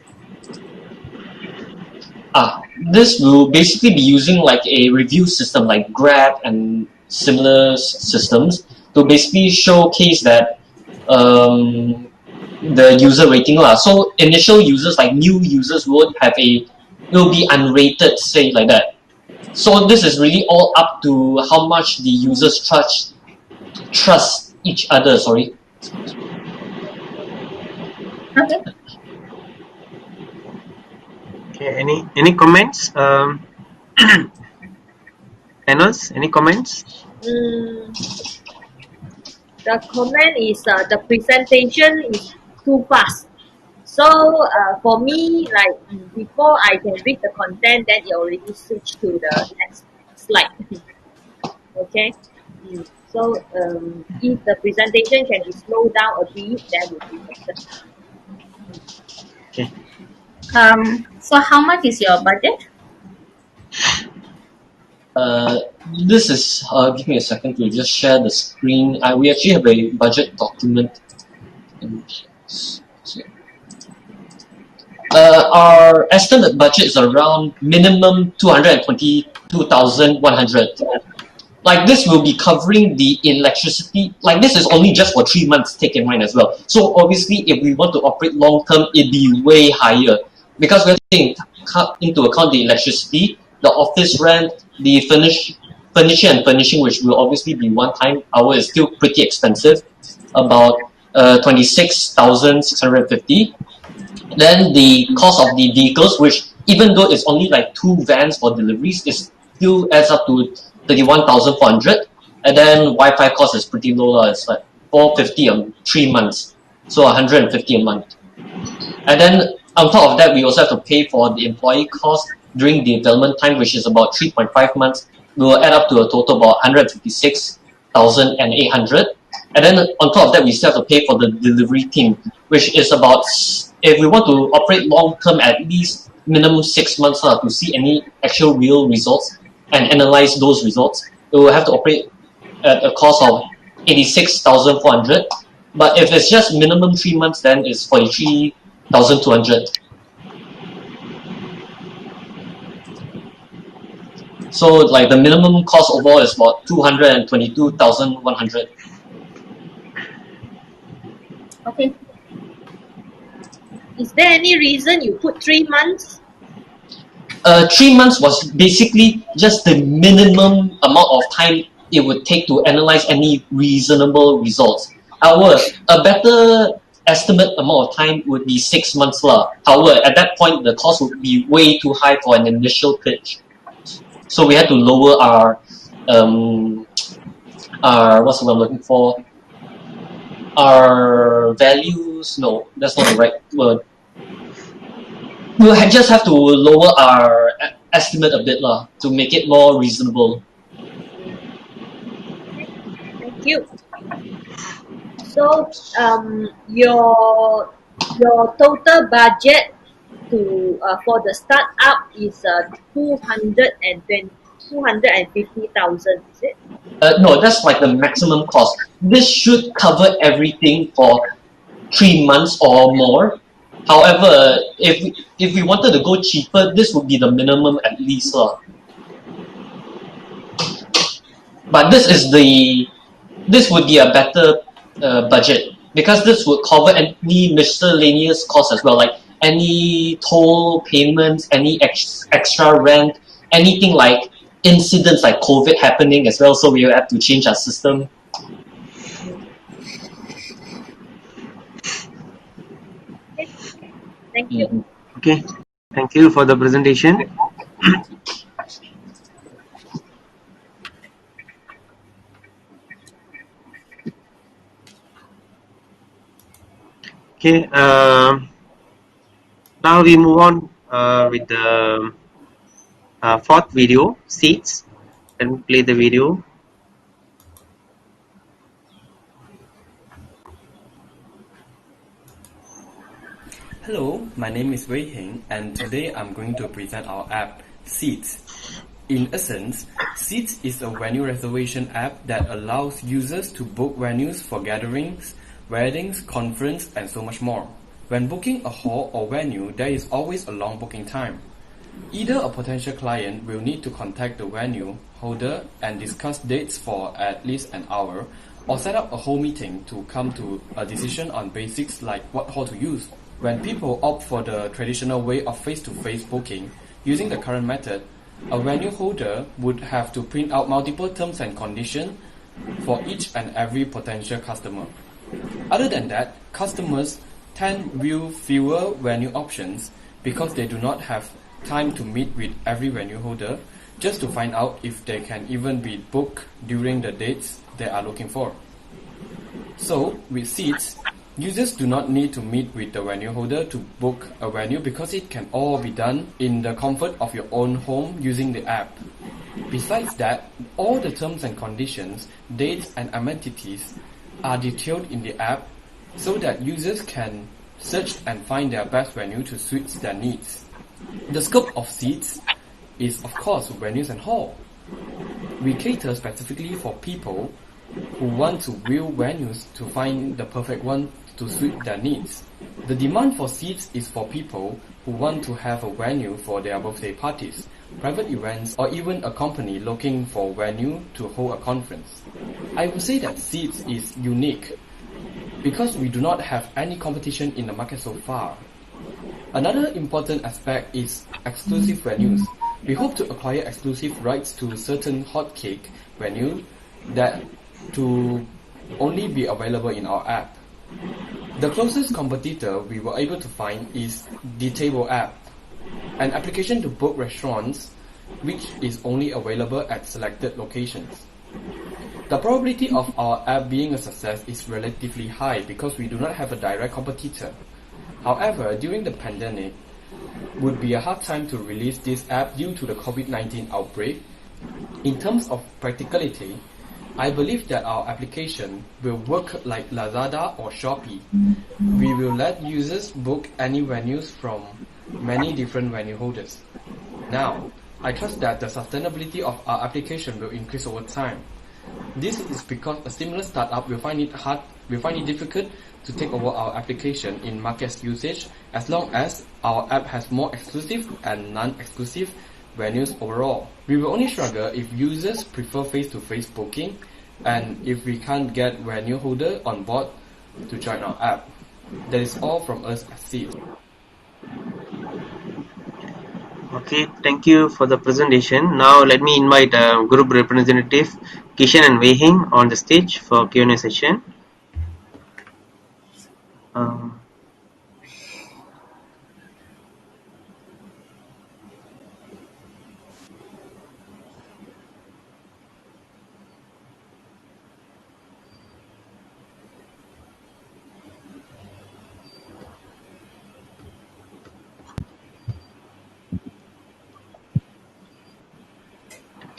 Speaker 9: This will basically be using like a review system like Grab and similar systems to basically showcase that the user rating lah. So initial users, like new users, won't have will be unrated, say like that. So this is really all up to how much the users trust each other. Sorry.
Speaker 5: Okay.
Speaker 1: Okay, any comments? Panels, any comments?
Speaker 4: The comment is the presentation is too fast. So for me, like before I can read the content, then it already switched to the next slide. Okay. So if the presentation can be slowed down a bit, then would be better.
Speaker 1: Okay.
Speaker 5: So how much is your budget?
Speaker 9: This is, give me a second to just share the screen. We actually have a budget document. Our estimate budget is around minimum 222,100. Like this will be covering the electricity. Like this is only just for 3 months, take in mind as well. So obviously, if we want to operate long term, it'd be way higher because we're taking into account the electricity, the office rent, the furniture and furnishing, which will obviously be one time. Our is still pretty expensive, about 26,650. Then the cost of the vehicles, which even though it's only like 2 vans for deliveries, it still adds up to 31,400. And then Wi-Fi cost is pretty low. It's like 450 on 3 months, so 150 a month. And then on top of that, we also have to pay for the employee cost during the development time, which is about 3.5 months. We will add up to a total about 156,800. And then on top of that, we still have to pay for the delivery team, which is about, if we want to operate long term, at least minimum 6 months to see any actual real results and analyze those results, we will have to operate at a cost of 86,400. But if it's just minimum 3 months, then it's 43,200. So like the minimum cost overall is about 222,100.
Speaker 5: Okay.
Speaker 4: Is there any reason you put 3 months?
Speaker 9: 3 months was basically just the minimum amount of time it would take to analyze any reasonable results. However, a better estimate amount of time would be 6 months. However, at that point, the cost would be way too high for an initial pitch. So we had to lower our what's the word I'm looking for? Our values. No, that's not the right word. We just have to lower our estimate a bit to make it more reasonable.
Speaker 4: Thank you. So your total budget to for the startup is 250,000. Is it?
Speaker 9: No, that's like the maximum cost. This should cover everything for 3 months or more. However, if we wanted to go cheaper, this would be the minimum at least. But this would be a better budget because this would cover any miscellaneous costs as well, like any toll payments, any extra rent, anything like incidents like COVID happening as well. So we have to change our system.
Speaker 4: Thank you.
Speaker 1: Okay. Thank you for the presentation. Okay. Now we move on with the fourth video, seats. Let me play the video.
Speaker 10: Hello, my name is Wei Hing, and today I'm going to present our app, Seats. In essence, Seats is a venue reservation app that allows users to book venues for gatherings, weddings, conference, and so much more. When booking a hall or venue, there is always a long booking time. Either a potential client will need to contact the venue holder and discuss dates for at least an hour, or set up a whole meeting to come to a decision on basics like what hall to use. When people opt for the traditional way of face-to-face booking, using the current method, a venue holder would have to print out multiple terms and conditions for each and every potential customer. Other than that, customers tend view fewer venue options because they do not have time to meet with every venue holder just to find out if they can even be booked during the dates they are looking for. So, with Seats, users do not need to meet with the venue holder to book a venue because it can all be done in the comfort of your own home using the app. Besides that, all the terms and conditions, dates and amenities are detailed in the app so that users can search and find their best venue to suit their needs. The scope of seats is, of course, venues and hall. We cater specifically for people who want to view venues to find the perfect one to suit their needs. The demand for seats is for people who want to have a venue for their birthday parties, private events, or even a company looking for a venue to hold a conference. I would say that seats is unique because we do not have any competition in the market so far. Another important aspect is exclusive venues. We hope to acquire exclusive rights to certain hotcake venues that to only be available in our app. The closest competitor we were able to find is the Table app, an application to book restaurants which is only available at selected locations. The probability of our app being a success is relatively high because we do not have a direct competitor. However, during the pandemic, would be a hard time to release this app due to the COVID-19 outbreak. In terms of practicality, I believe that our application will work like Lazada or Shopee. We will let users book any venues from many different venue holders. Now, I trust that the sustainability of our application will increase over time. This is because a similar startup will find it difficult to take over our application in market usage as long as our app has more exclusive and non-exclusive venues overall. We will only struggle if users prefer face-to-face booking and if we can't get venue holder on board to join our app. That is all from us at Seed.
Speaker 1: Okay, thank you for the presentation. Now let me invite group representative Kishan and Wei Hing on the stage for Q&A session.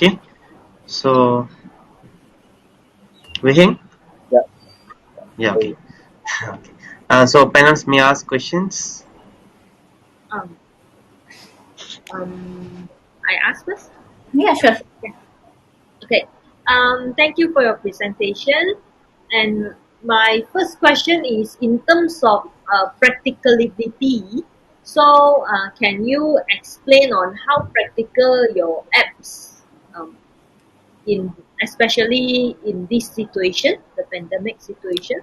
Speaker 1: Okay, so Wei Hing? Yeah, okay. Okay. So panels may ask questions.
Speaker 4: Um, I ask first.
Speaker 5: Yeah, sure.
Speaker 4: Okay. Thank you for your presentation. And my first question is in terms of practicality. So, can you explain on how practical your apps, in especially in this situation, the pandemic situation?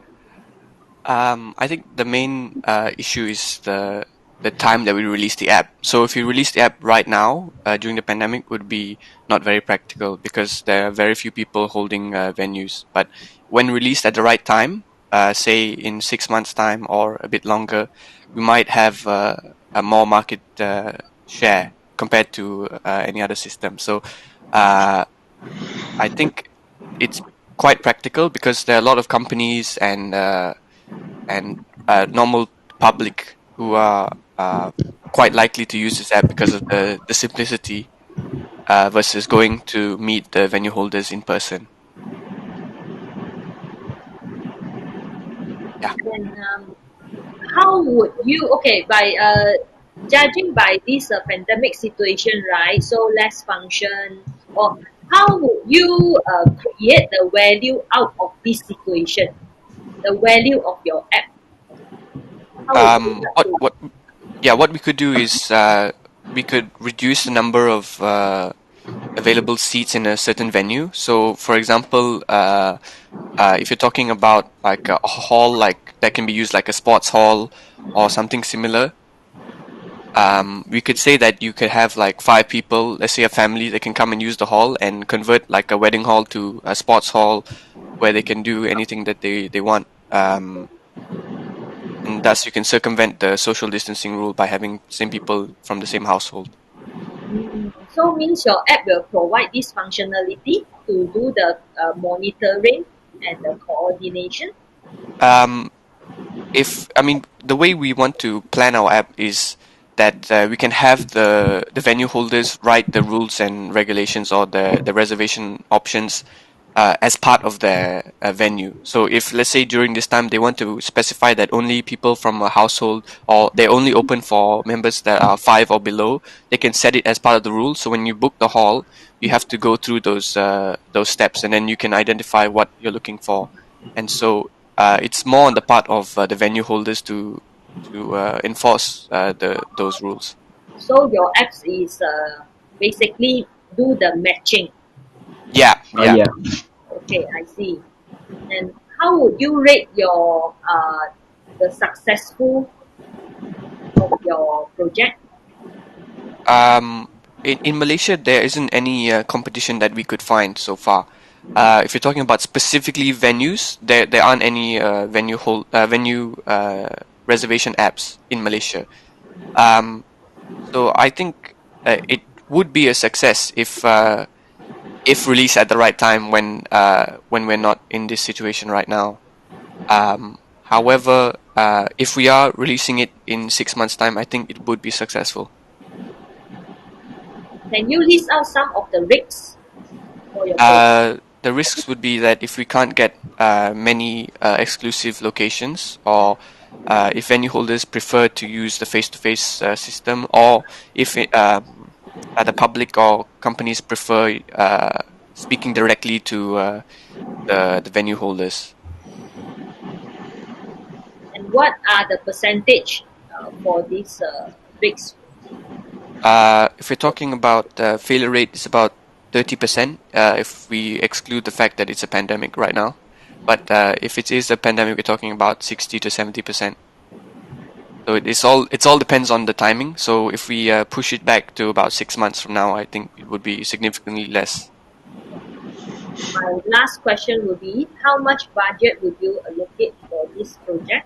Speaker 11: I think the main issue is the time that we release the app. So if you release the app right now during the pandemic, would be not very practical because there are very few people holding venues. But when released at the right time, say in 6 months' time or a bit longer, we might have a more market share compared to any other system. So I think it's quite practical because there are a lot of companies and normal public who are quite likely to use this app because of the simplicity versus going to meet the venue holders in person.
Speaker 4: Then, how would you, okay, by judging by this pandemic situation, right? So less function, or how would you create the value out of this situation? The value of your app. How would you like to?
Speaker 11: What we could do is we could reduce the number of available seats in a certain venue. So, for example, if you're talking about like a hall, like that can be used like a sports hall or something similar, we could say that you could have like 5 people, let's say a family, that can come and use the hall and convert like a wedding hall to a sports hall where they can do anything that they want. And thus you can circumvent the social distancing rule by having same people from the same household.
Speaker 4: So means your app will provide this functionality to do the monitoring and the coordination.
Speaker 11: The way we want to plan our app is that we can have the venue holders write the rules and regulations or the reservation options as part of their venue. So if, let's say, during this time they want to specify that only people from a household, or they're only open for members that are 5 or below, they can set it as part of the rule. So when you book the hall, you have to go through those steps, and then you can identify what you're looking for. And so it's more on the part of the venue holders to enforce those rules.
Speaker 4: So your apps is basically do the matching.
Speaker 11: Yeah, yeah.
Speaker 1: Yeah.
Speaker 4: Okay, I see. And how would you rate your the successful of your project?
Speaker 11: In Malaysia, there isn't any competition that we could find so far. If you're talking about specifically venues, there aren't any venue reservation apps in Malaysia. So I think it would be a success if released at the right time when we're not in this situation right now. However, if we are releasing it in 6 months' time, I think it would be successful.
Speaker 4: Can you list out some of the risks for your project?
Speaker 11: The risks would be that if we can't get many exclusive locations, or if venue holders prefer to use the face-to-face system, or if the public or companies prefer speaking directly to the venue holders.
Speaker 4: And what are the percentage for these risks?
Speaker 11: If we're talking about failure rate, it's about 30%. If we exclude the fact that it's a pandemic right now, but if it is a pandemic, we're talking about 60 to 70%. So it's all depends on the timing. So if we push it back to about 6 months from now, I think it would be significantly less.
Speaker 4: My last question will be, how much budget would you allocate for this project?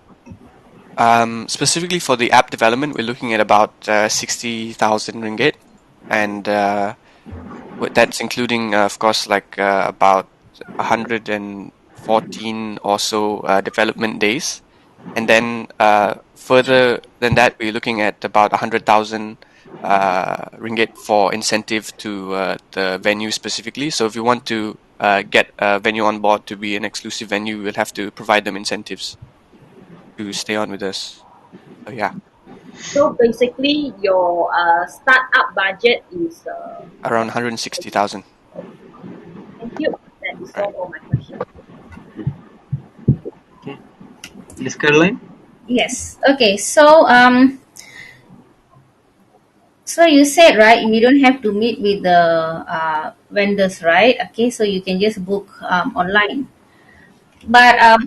Speaker 11: Specifically for the app development, we're looking at about 60,000 ringgit, and that's including, of course, like about 114 or so development days, and then further than that, we're looking at about 100,000 ringgit for incentive to the venue specifically. So if you want to get a venue on board to be an exclusive venue, we'll have to provide them incentives to stay on with us. So yeah,
Speaker 4: So basically, your startup budget is.
Speaker 11: around 160,000.
Speaker 4: Thank you. That is all
Speaker 11: Right.
Speaker 4: for my question.
Speaker 1: Okay. Miss Caroline?
Speaker 5: Yes. Okay. So you said, right, you don't have to meet with the vendors, right? Okay, so you can just book online. But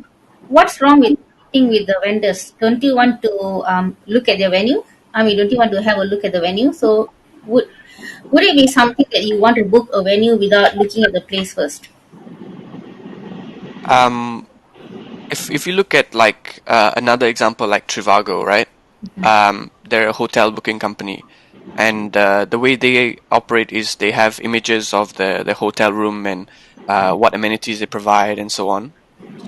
Speaker 5: what's wrong with meeting with the vendors? Don't you want to look at their venue? I mean, don't you want to have a look at the venue? So would would it be something that you want to book a venue without looking at the place first?
Speaker 11: Um, if you look at like another example like Trivago, right? They're a hotel booking company, and the way they operate is they have images of the hotel room and what amenities they provide and so on.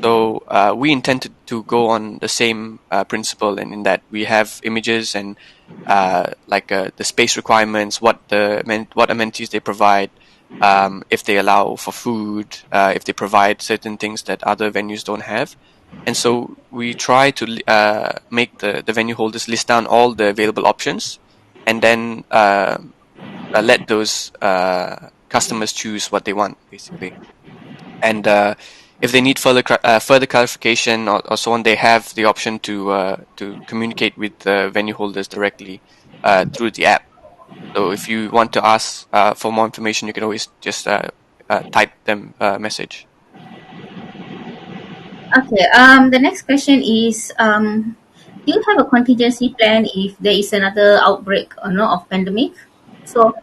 Speaker 11: So we intend to go on the same principle, and in that we have images and like the space requirements, what amenities they provide, if they allow for food, if they provide certain things that other venues don't have. And so we try to make the venue holders list down all the available options, and then let those customers choose what they want, basically. And if they need further clarification or so on, they have the option to communicate with the venue holders directly through the app. So if you want to ask for more information, you can always just type them a message.
Speaker 5: Okay. The next question is, do you have a contingency plan if there is another outbreak or no of pandemic? So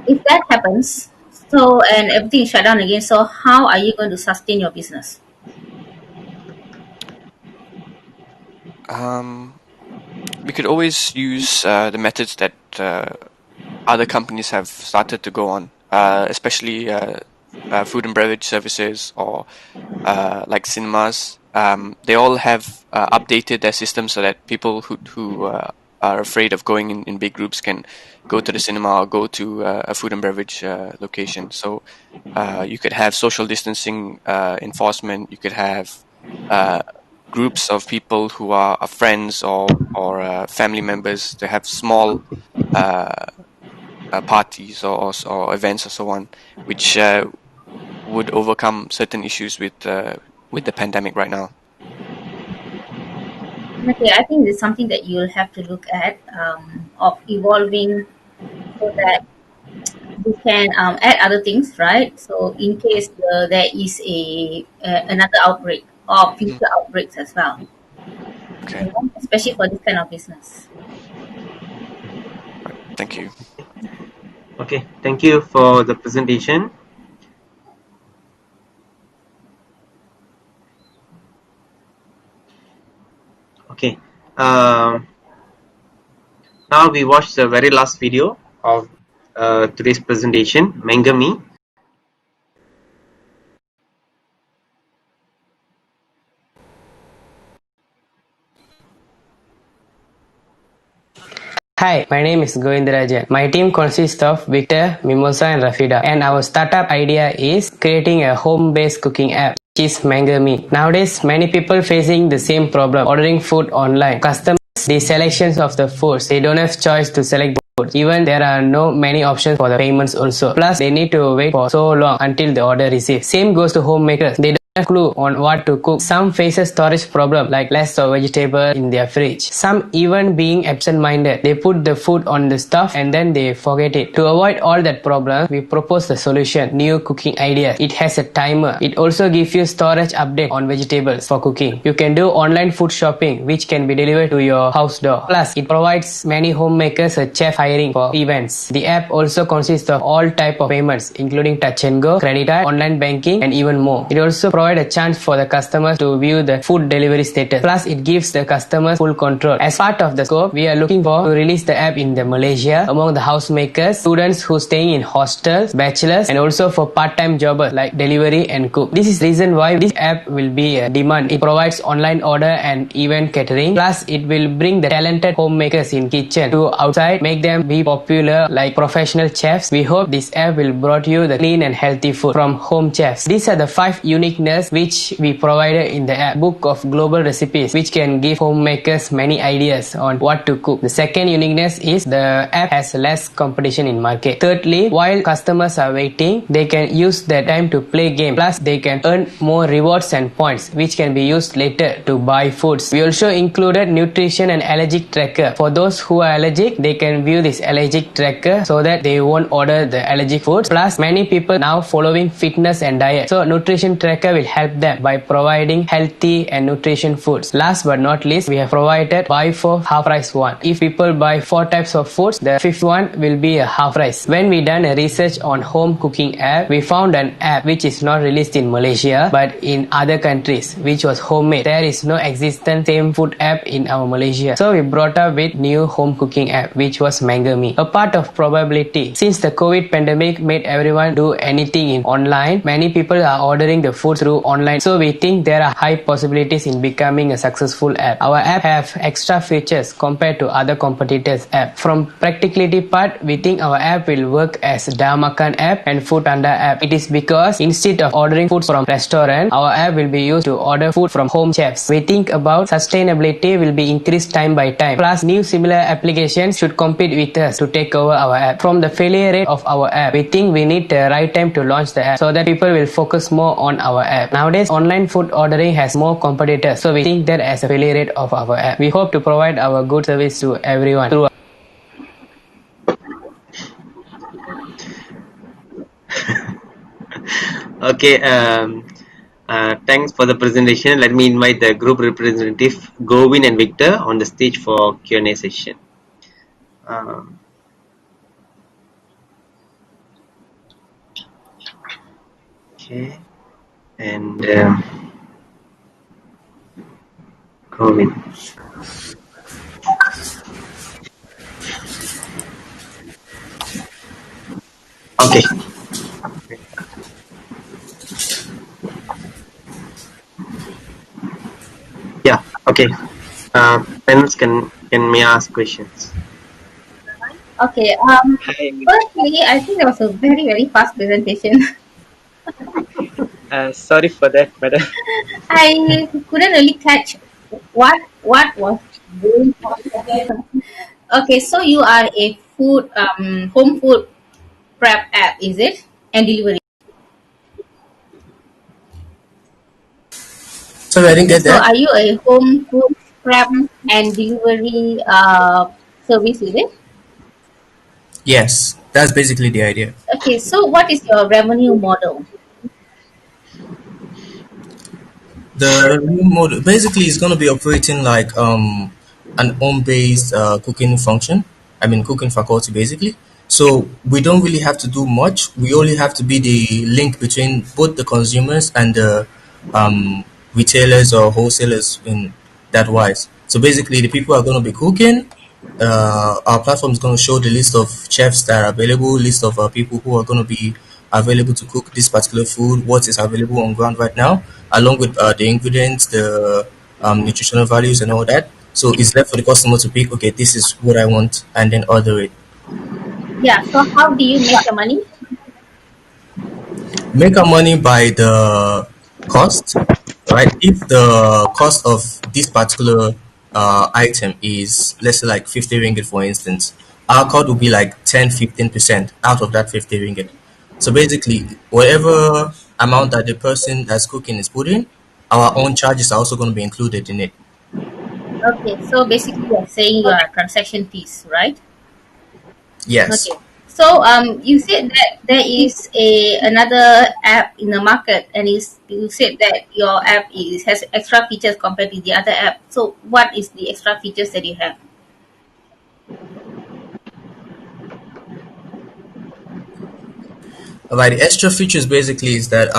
Speaker 5: if that happens, so and everything is shut down again, so how are you going to sustain your business?
Speaker 11: We could always use the methods that other companies have started to go on, especially food and beverage services or like cinemas. They all have updated their systems so that people who are afraid of going in big groups can go to the cinema or go to a food and beverage location. So you could have social distancing enforcement. You could have groups of people who are friends or family members to have small uh, parties or events or so on, which would overcome certain issues with the pandemic right now.
Speaker 5: Okay, I think it's something that you'll have to look at, of evolving so that we can add other things, right? So in case there is another outbreak or
Speaker 11: Mhm.
Speaker 5: future outbreaks as well,
Speaker 11: Okay,
Speaker 5: especially for this kind of business.
Speaker 11: thank you.
Speaker 1: Okay, thank you for the presentation. Okay, um, now we watched the very last video of today's presentation, Mangami.
Speaker 12: Hi, my name is Govindarajan. My team consists of Victor, Mimosa and Rafida, and our startup idea is creating a home-based cooking app, which is Mangami. Nowadays, many people facing the same problem, ordering food online. Customers, the selections of the foods, they don't have choice to select food. Even there are no many options for the payments also. Plus, they need to wait for so long until the order receives. Same goes to homemakers. They don't have clue on what to cook. Some faces storage problem like less of vegetable in their fridge. Some even being absent-minded. They put the food on the stove and then they forget it. To avoid all that problem, we propose the solution, new cooking idea. It has a timer. It also gives you storage update on vegetables for cooking. You can do online food shopping which can be delivered to your house door. Plus, it provides many homemakers a chef hiring for events. The app also consists of all type of payments including touch and go, credit card, online banking and even more. It also provides a chance for the customers to view the food delivery status. Plus, it gives the customers full control. As part of the scope, we are looking for to release the app in the Malaysia among the housemakers, students who staying in hostels, bachelors, and also for part-time jobbers like delivery and cook. This is the reason why this app will be a demand. It provides online order and event catering. Plus, it will bring the talented homemakers in kitchen to outside, make them be popular like professional chefs. We hope this app will brought you the clean and healthy food from home chefs. These are the 5 uniqueness which we provided in the app book of global recipes, which can give homemakers many ideas on what to cook. The second uniqueness is the app has less competition in market. Thirdly, while customers are waiting, they can use their time to play game. Plus, they can earn more rewards and points, which can be used later to buy foods. We also included nutrition and allergic tracker. For those who are allergic, they can view this allergic tracker so that they won't order the allergic foods. Plus, many people now following fitness and diet. So, nutrition tracker will help them by providing healthy and nutrition foods. Last but not least, we have provided buy 4 half price one. If people buy 4 types of foods, the fifth one will be a half price. When we done a research on home cooking app, we found an app which is not released in Malaysia but in other countries, which was homemade. There is no existent same food app in our Malaysia. So we brought up with new home cooking app, which was Mangami. A part of probability. Since the COVID pandemic made everyone do anything in online, many people are ordering the food through online. So we think there are high possibilities in becoming a successful app. Our app have extra features compared to other competitors' app. From practicality part, we think our app will work as Damakan app and Food Panda app. It is because instead of ordering food from restaurant, our app will be used to order food from home chefs. We think about sustainability will be increased time by time. Plus, new similar applications should compete with us to take over our app. From the failure rate of our app, we think we need the right time to launch the app so that people will focus more on our app. Nowadays, online food ordering has more competitors, so we think that as a failure rate of our app. We hope to provide our good service to everyone through.
Speaker 1: Okay, thanks for the presentation. Let me invite the group representative Govin and Victor on the stage for Q&A session. Um, okay, and Govin. Okay, yeah, okay. Parents can can may ask questions.
Speaker 5: Okay.
Speaker 13: Hi.
Speaker 5: Firstly, I think that was a very very fast presentation.
Speaker 13: Sorry for that, madam.
Speaker 5: I couldn't really catch what was going on. Okay, so you are a food home food prep app, is it? And delivery.
Speaker 14: Sorry, I didn't get
Speaker 5: So
Speaker 14: that.
Speaker 5: are you a home food prep and delivery service, is it?
Speaker 14: Yes, that's basically the idea.
Speaker 5: Okay, so what is your revenue model?
Speaker 14: The new mode basically is going to be operating like an home-based cooking function. I mean, cooking faculty basically. So we don't really have to do much. We only have to be the link between both the consumers and the um, retailers or wholesalers in that wise. So basically, the people are going to be cooking. Our platform is going to show the list of chefs that are available, list of people who are going to be available to cook this particular food, what is available on ground right now, along with the ingredients, the nutritional values, and all that. So it's left for the customer to pick, okay, this is what I want, and then order it.
Speaker 5: Yeah, so how do you make your money?
Speaker 14: Make our money by the cost, right? If the cost of this particular item is, let's say, like 50 ringgit, for instance, our cut will be like 10-15% out of that 50 ringgit. So basically, whatever amount that the person that's cooking is putting, our own charges are also going to be included in it.
Speaker 5: Okay, so basically you're saying your transaction fees, right?
Speaker 14: Yes.
Speaker 5: Okay. So you said that there is another app in the market, and you said that your app has extra features compared to the other app. So what is the extra features that you have?
Speaker 14: Right. The extra features basically is that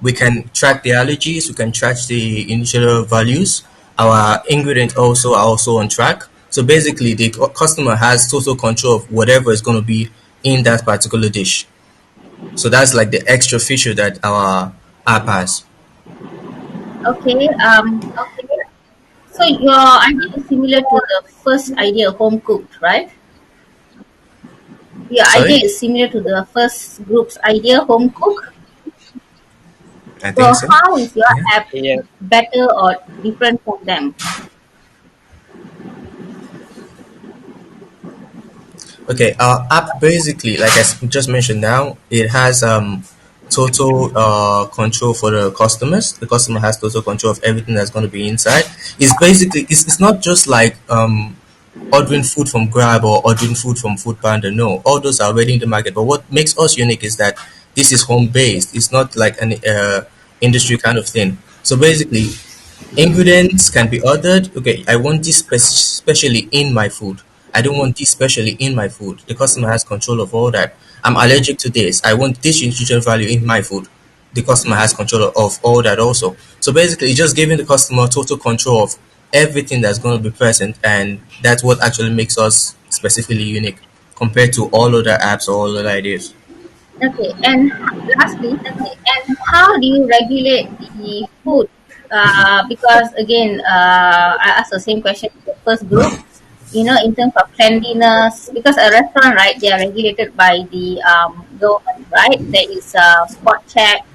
Speaker 14: we can track the allergies, we can track the initial values. Our ingredients also are also on track. So basically, the customer has total control of whatever is going to be in that particular dish. So that's like the extra feature that our app has.
Speaker 5: Okay. So your idea is similar to the first idea, home cooked, right? Your
Speaker 14: Sorry,
Speaker 5: idea is similar to the first group's idea, home cook.
Speaker 14: I think
Speaker 5: So
Speaker 14: so.
Speaker 5: how is your
Speaker 14: Yeah.
Speaker 5: app
Speaker 13: Yeah.
Speaker 5: better or different from them?
Speaker 14: Okay, our app basically, like I just mentioned now, it has total control for the customers. The customer has total control of everything that's going to be inside. It's basically it's not just like ordering food from Grab or ordering food from Food Panda. No, all those are already in the market. But what makes us unique is that this is home based. It's not like an industry kind of thing. So basically, ingredients can be ordered. Okay, I want this specially in my food. I don't want this specially in my food. The customer has control of all that. I'm allergic to this. I want this nutritional value in my food. The customer has control of all that also. So basically, it's just giving the customer total control of everything that's going to be present, and that's what actually makes us specifically unique compared to all other apps or all other ideas.
Speaker 5: Okay, and lastly, how do you regulate the food? Because again, I asked the same question to the first group. You know, in terms of cleanliness, because a restaurant, right, they are regulated by the government, right? There is a spot check.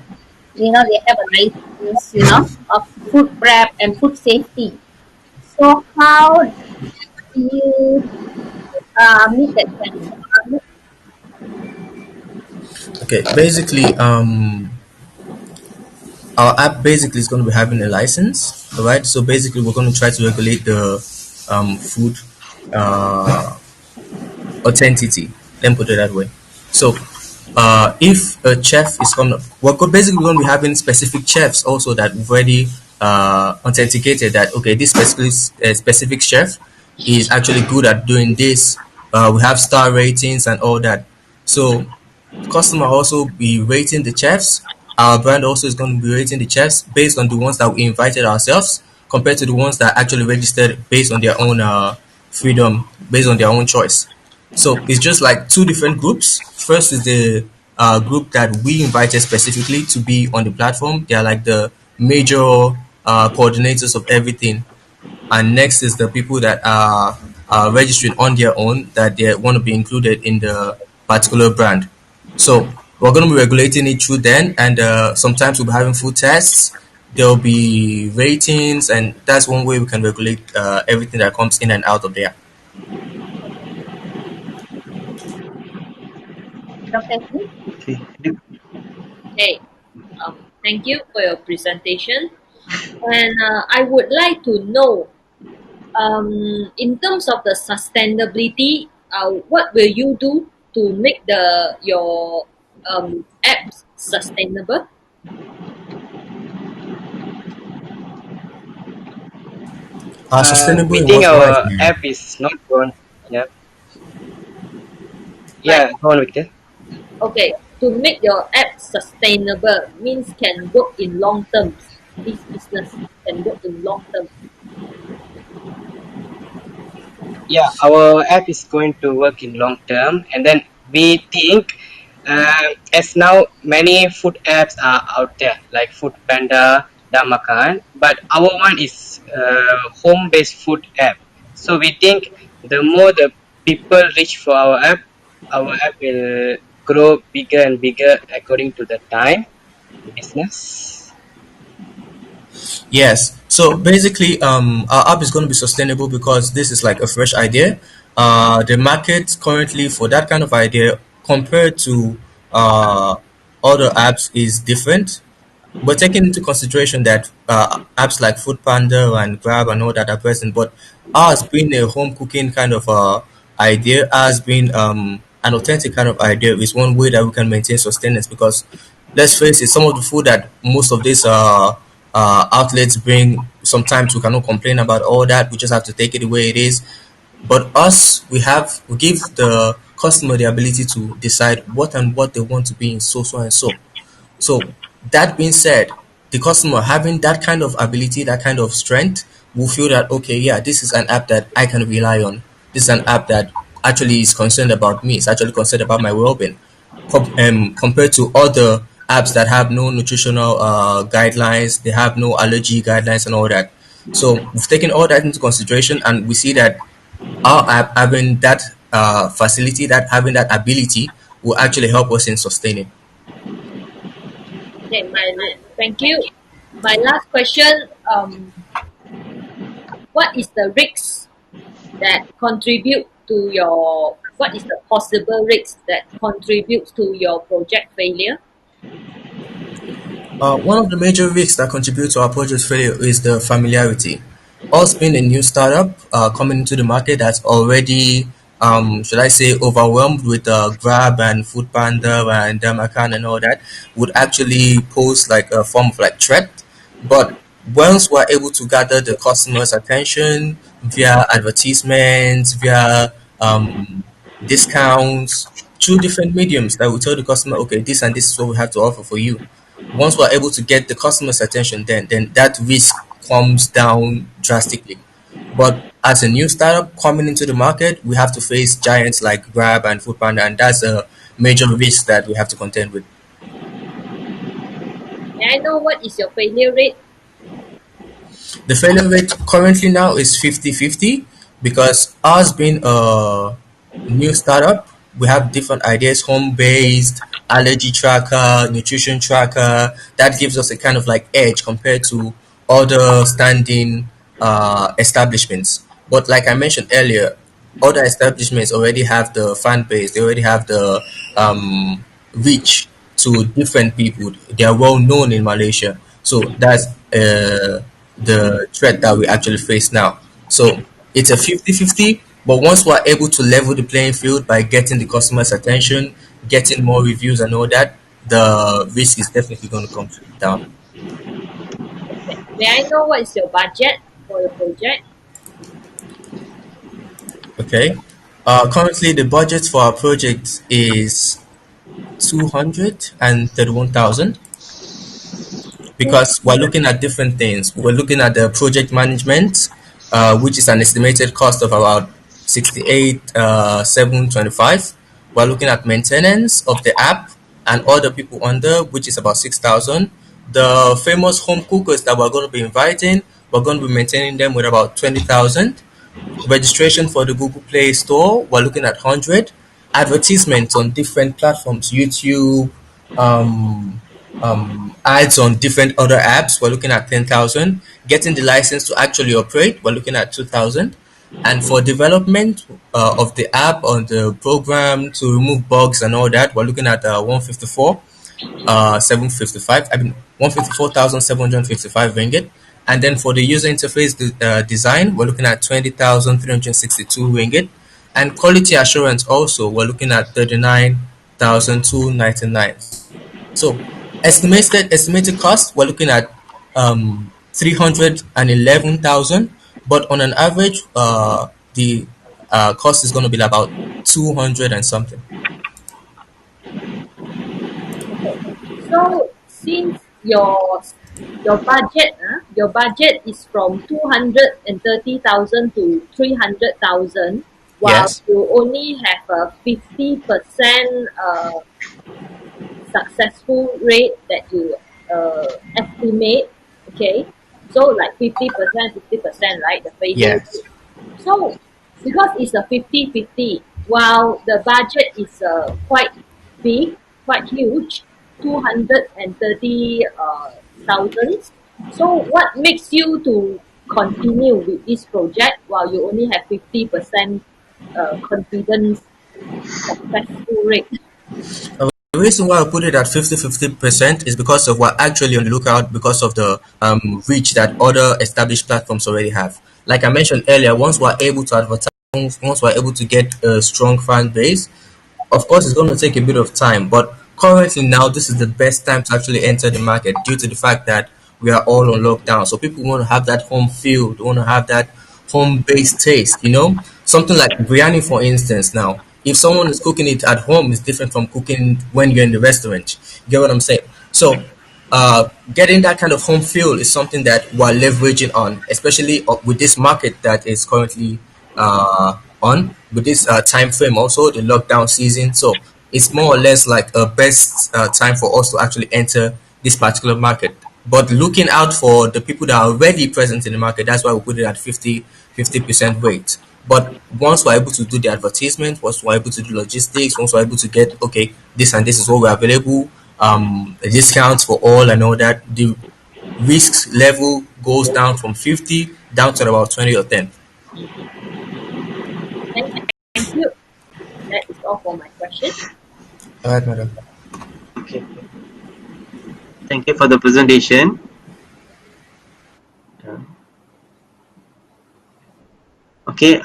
Speaker 5: You know, they have a license. You know, of food prep and food safety. So how do you meet that standard?
Speaker 14: Okay, basically, our app basically is going to be having a license, all right? So basically, we're going to try to regulate the food uh, authenticity. Let me put it that way. So, if a chef is coming, basically going to be having specific chefs also that we've already authenticated that okay, this specific chef is actually good at doing this. We have star ratings and all that. So customer also be rating the chefs. Our brand also is going to be rating the chefs based on the ones that we invited ourselves compared to the ones that actually registered based on their own freedom, based on their own choice. So it's just like two different groups. First is the group that we invited specifically to be on the platform. They are like the major coordinators of everything. and next is the people that are registering on their own that they want to be included in the particular brand. So we're going to be regulating it through then, and sometimes we'll be having food tests. There'll be ratings, and that's one way we can regulate everything that comes in and out of there.
Speaker 4: Dr. Hu?
Speaker 13: Okay.
Speaker 4: Okay. Thank you for your presentation. And I would like to know, in terms of the sustainability, what will you do to make your apps sustainable?
Speaker 14: Sustainable
Speaker 13: We
Speaker 14: in
Speaker 13: think
Speaker 14: what wise?
Speaker 13: our app is not going. Yeah.
Speaker 4: Like,
Speaker 13: Yeah. Go on, Victor.
Speaker 4: okay, to make your app sustainable means can work in long terms. This business can work in long term.
Speaker 13: Yeah, our app is going to work in long term, and then we think, as now many food apps are out there, like Food Panda, Damakan, but our one is home-based food app. So we think the more the people reach for our app will grow bigger and bigger according to the time business.
Speaker 14: Yes. So basically, our app is going to be sustainable because this is like a fresh idea. The market currently for that kind of idea compared to other apps is different. But taking into consideration that apps like Food Panda and Grab and all that are present, but ours being a home cooking kind of idea, ours being an authentic kind of idea is one way that we can maintain sustenance because let's face it, some of the food that most of these outlets bring, sometimes we cannot complain about all that. We just have to take it the way it is. But us, we give the customer the ability to decide what and what they want to be in so and so. So that being said, the customer having that kind of ability, that kind of strength, will feel that okay, yeah, this is an app that I can rely on. This is an app that actually is concerned about me. It's actually concerned about my well-being. Compared to other apps that have no nutritional guidelines, they have no allergy guidelines and all that. So we've taken all that into consideration, and we see that our app having that facility, that having that ability, will actually help us in sustaining.
Speaker 4: Okay, thank you. My last question, what is the risk that contribute to your, what is the possible risk that contributes to your project failure?
Speaker 14: One of the major risks that contribute to our project failure is the familiarity. Us being a new startup coming into the market that's already, should I say, overwhelmed with Grab and Food Panda and Damakan and all that, would actually pose like a form of like threat. But once we're able to gather the customer's attention via advertisements, via discounts, through different mediums that will tell the customer, okay, this and this is what we have to offer for you. Once we're able to get the customer's attention, then that risk comes down drastically. But as a new startup coming into the market, we have to face giants like Grab and Foodpanda, and that's a major risk that we have to contend with.
Speaker 4: May I know what is your failure rate?
Speaker 14: The failure rate currently now is 50-50 because us being a new startup, we have different ideas, home based, allergy tracker, nutrition tracker. That gives us a kind of like edge compared to other standing establishments. But like I mentioned earlier, other establishments already have the fan base, they already have the reach to different people. They are well known in Malaysia. So that's the threat that we actually face now. So it's a 50-50, but once we're able to level the playing field by getting the customer's attention, getting more reviews and all that, the risk is definitely going to come down.
Speaker 4: May I know what is your budget for your project?
Speaker 14: Okay. Currently, the budget for our project is 231,000 because we're looking at different things. We're looking at the project management, which is an estimated cost of about 68,725. We're looking at maintenance of the app and other people under, which is about 6,000. The famous home cookers that we're going to be inviting, we're going to be maintaining them with about 20,000. Registration for the Google Play Store, we're looking at 100. Advertisements on different platforms, YouTube, um, ads on different other apps, we're looking at 10,000. Getting the license to actually operate, we're looking at 2,000. And for development of the app on the program to remove bugs and all that, we're looking at 154. 755, I mean 154,755 ringgit. And then for the user interface design, we're looking at 20,362 ringgit. And quality assurance also, we're looking at 39,299. So estimated cost, we're looking at 311,000, but on an average, the cost is going to be about 200 and something.
Speaker 4: Okay. So since your budget is from 230,000 to 300,000, while
Speaker 14: Yes.
Speaker 4: you only have a 50% successful rate that you estimate. Okay, so like 50%, 50%, right? The failing
Speaker 14: Yes.
Speaker 4: rate. So because it's a 50-50, while the budget is quite big, quite huge, 230,000. So what makes you to continue with this project while you only have 50% confidence successful rate?
Speaker 14: The reason why I put it at 50-50% is because of we're actually on the lookout because of the reach that other established platforms already have. Like I mentioned earlier, once we're able to advertise, once we're able to get a strong fan base, of course, it's going to take a bit of time, but currently now this is the best time to actually enter the market due to the fact that we are all on lockdown. So people want to have that home feel, they want to have that home-based taste. Something like biryani, for instance. Now, if someone is cooking it at home, is different from cooking when you're in the restaurant. You get what I'm saying? So getting that kind of home feel is something that we're leveraging on, especially with this market that is currently on with this time frame, also the lockdown season. So it's more or less like a best time for us to actually enter this particular market. But looking out for the people that are already present in the market, that's why we put it at 50% rate. But once we're able to do the advertisement, once we're able to do logistics, once we're able to get, okay, this and this is what we're available, discounts for all and all that, the risk level goes down from 50 down to about 20 or 10.
Speaker 4: Thank you. That is all for my question.
Speaker 14: All right, madam.
Speaker 1: Okay. Thank you for the presentation. Okay,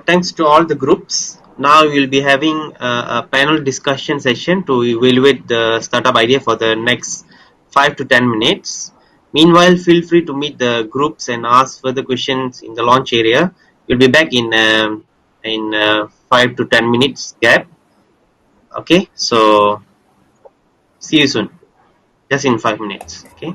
Speaker 1: thanks to all the groups. Now we'll be having a panel discussion session to evaluate the startup idea for the next 5 to 10 minutes. Meanwhile, feel free to meet the groups and ask further questions in the launch area. We'll be back in 5 to 10 minutes gap. Okay, so see you soon. Just in 5 minutes. Okay.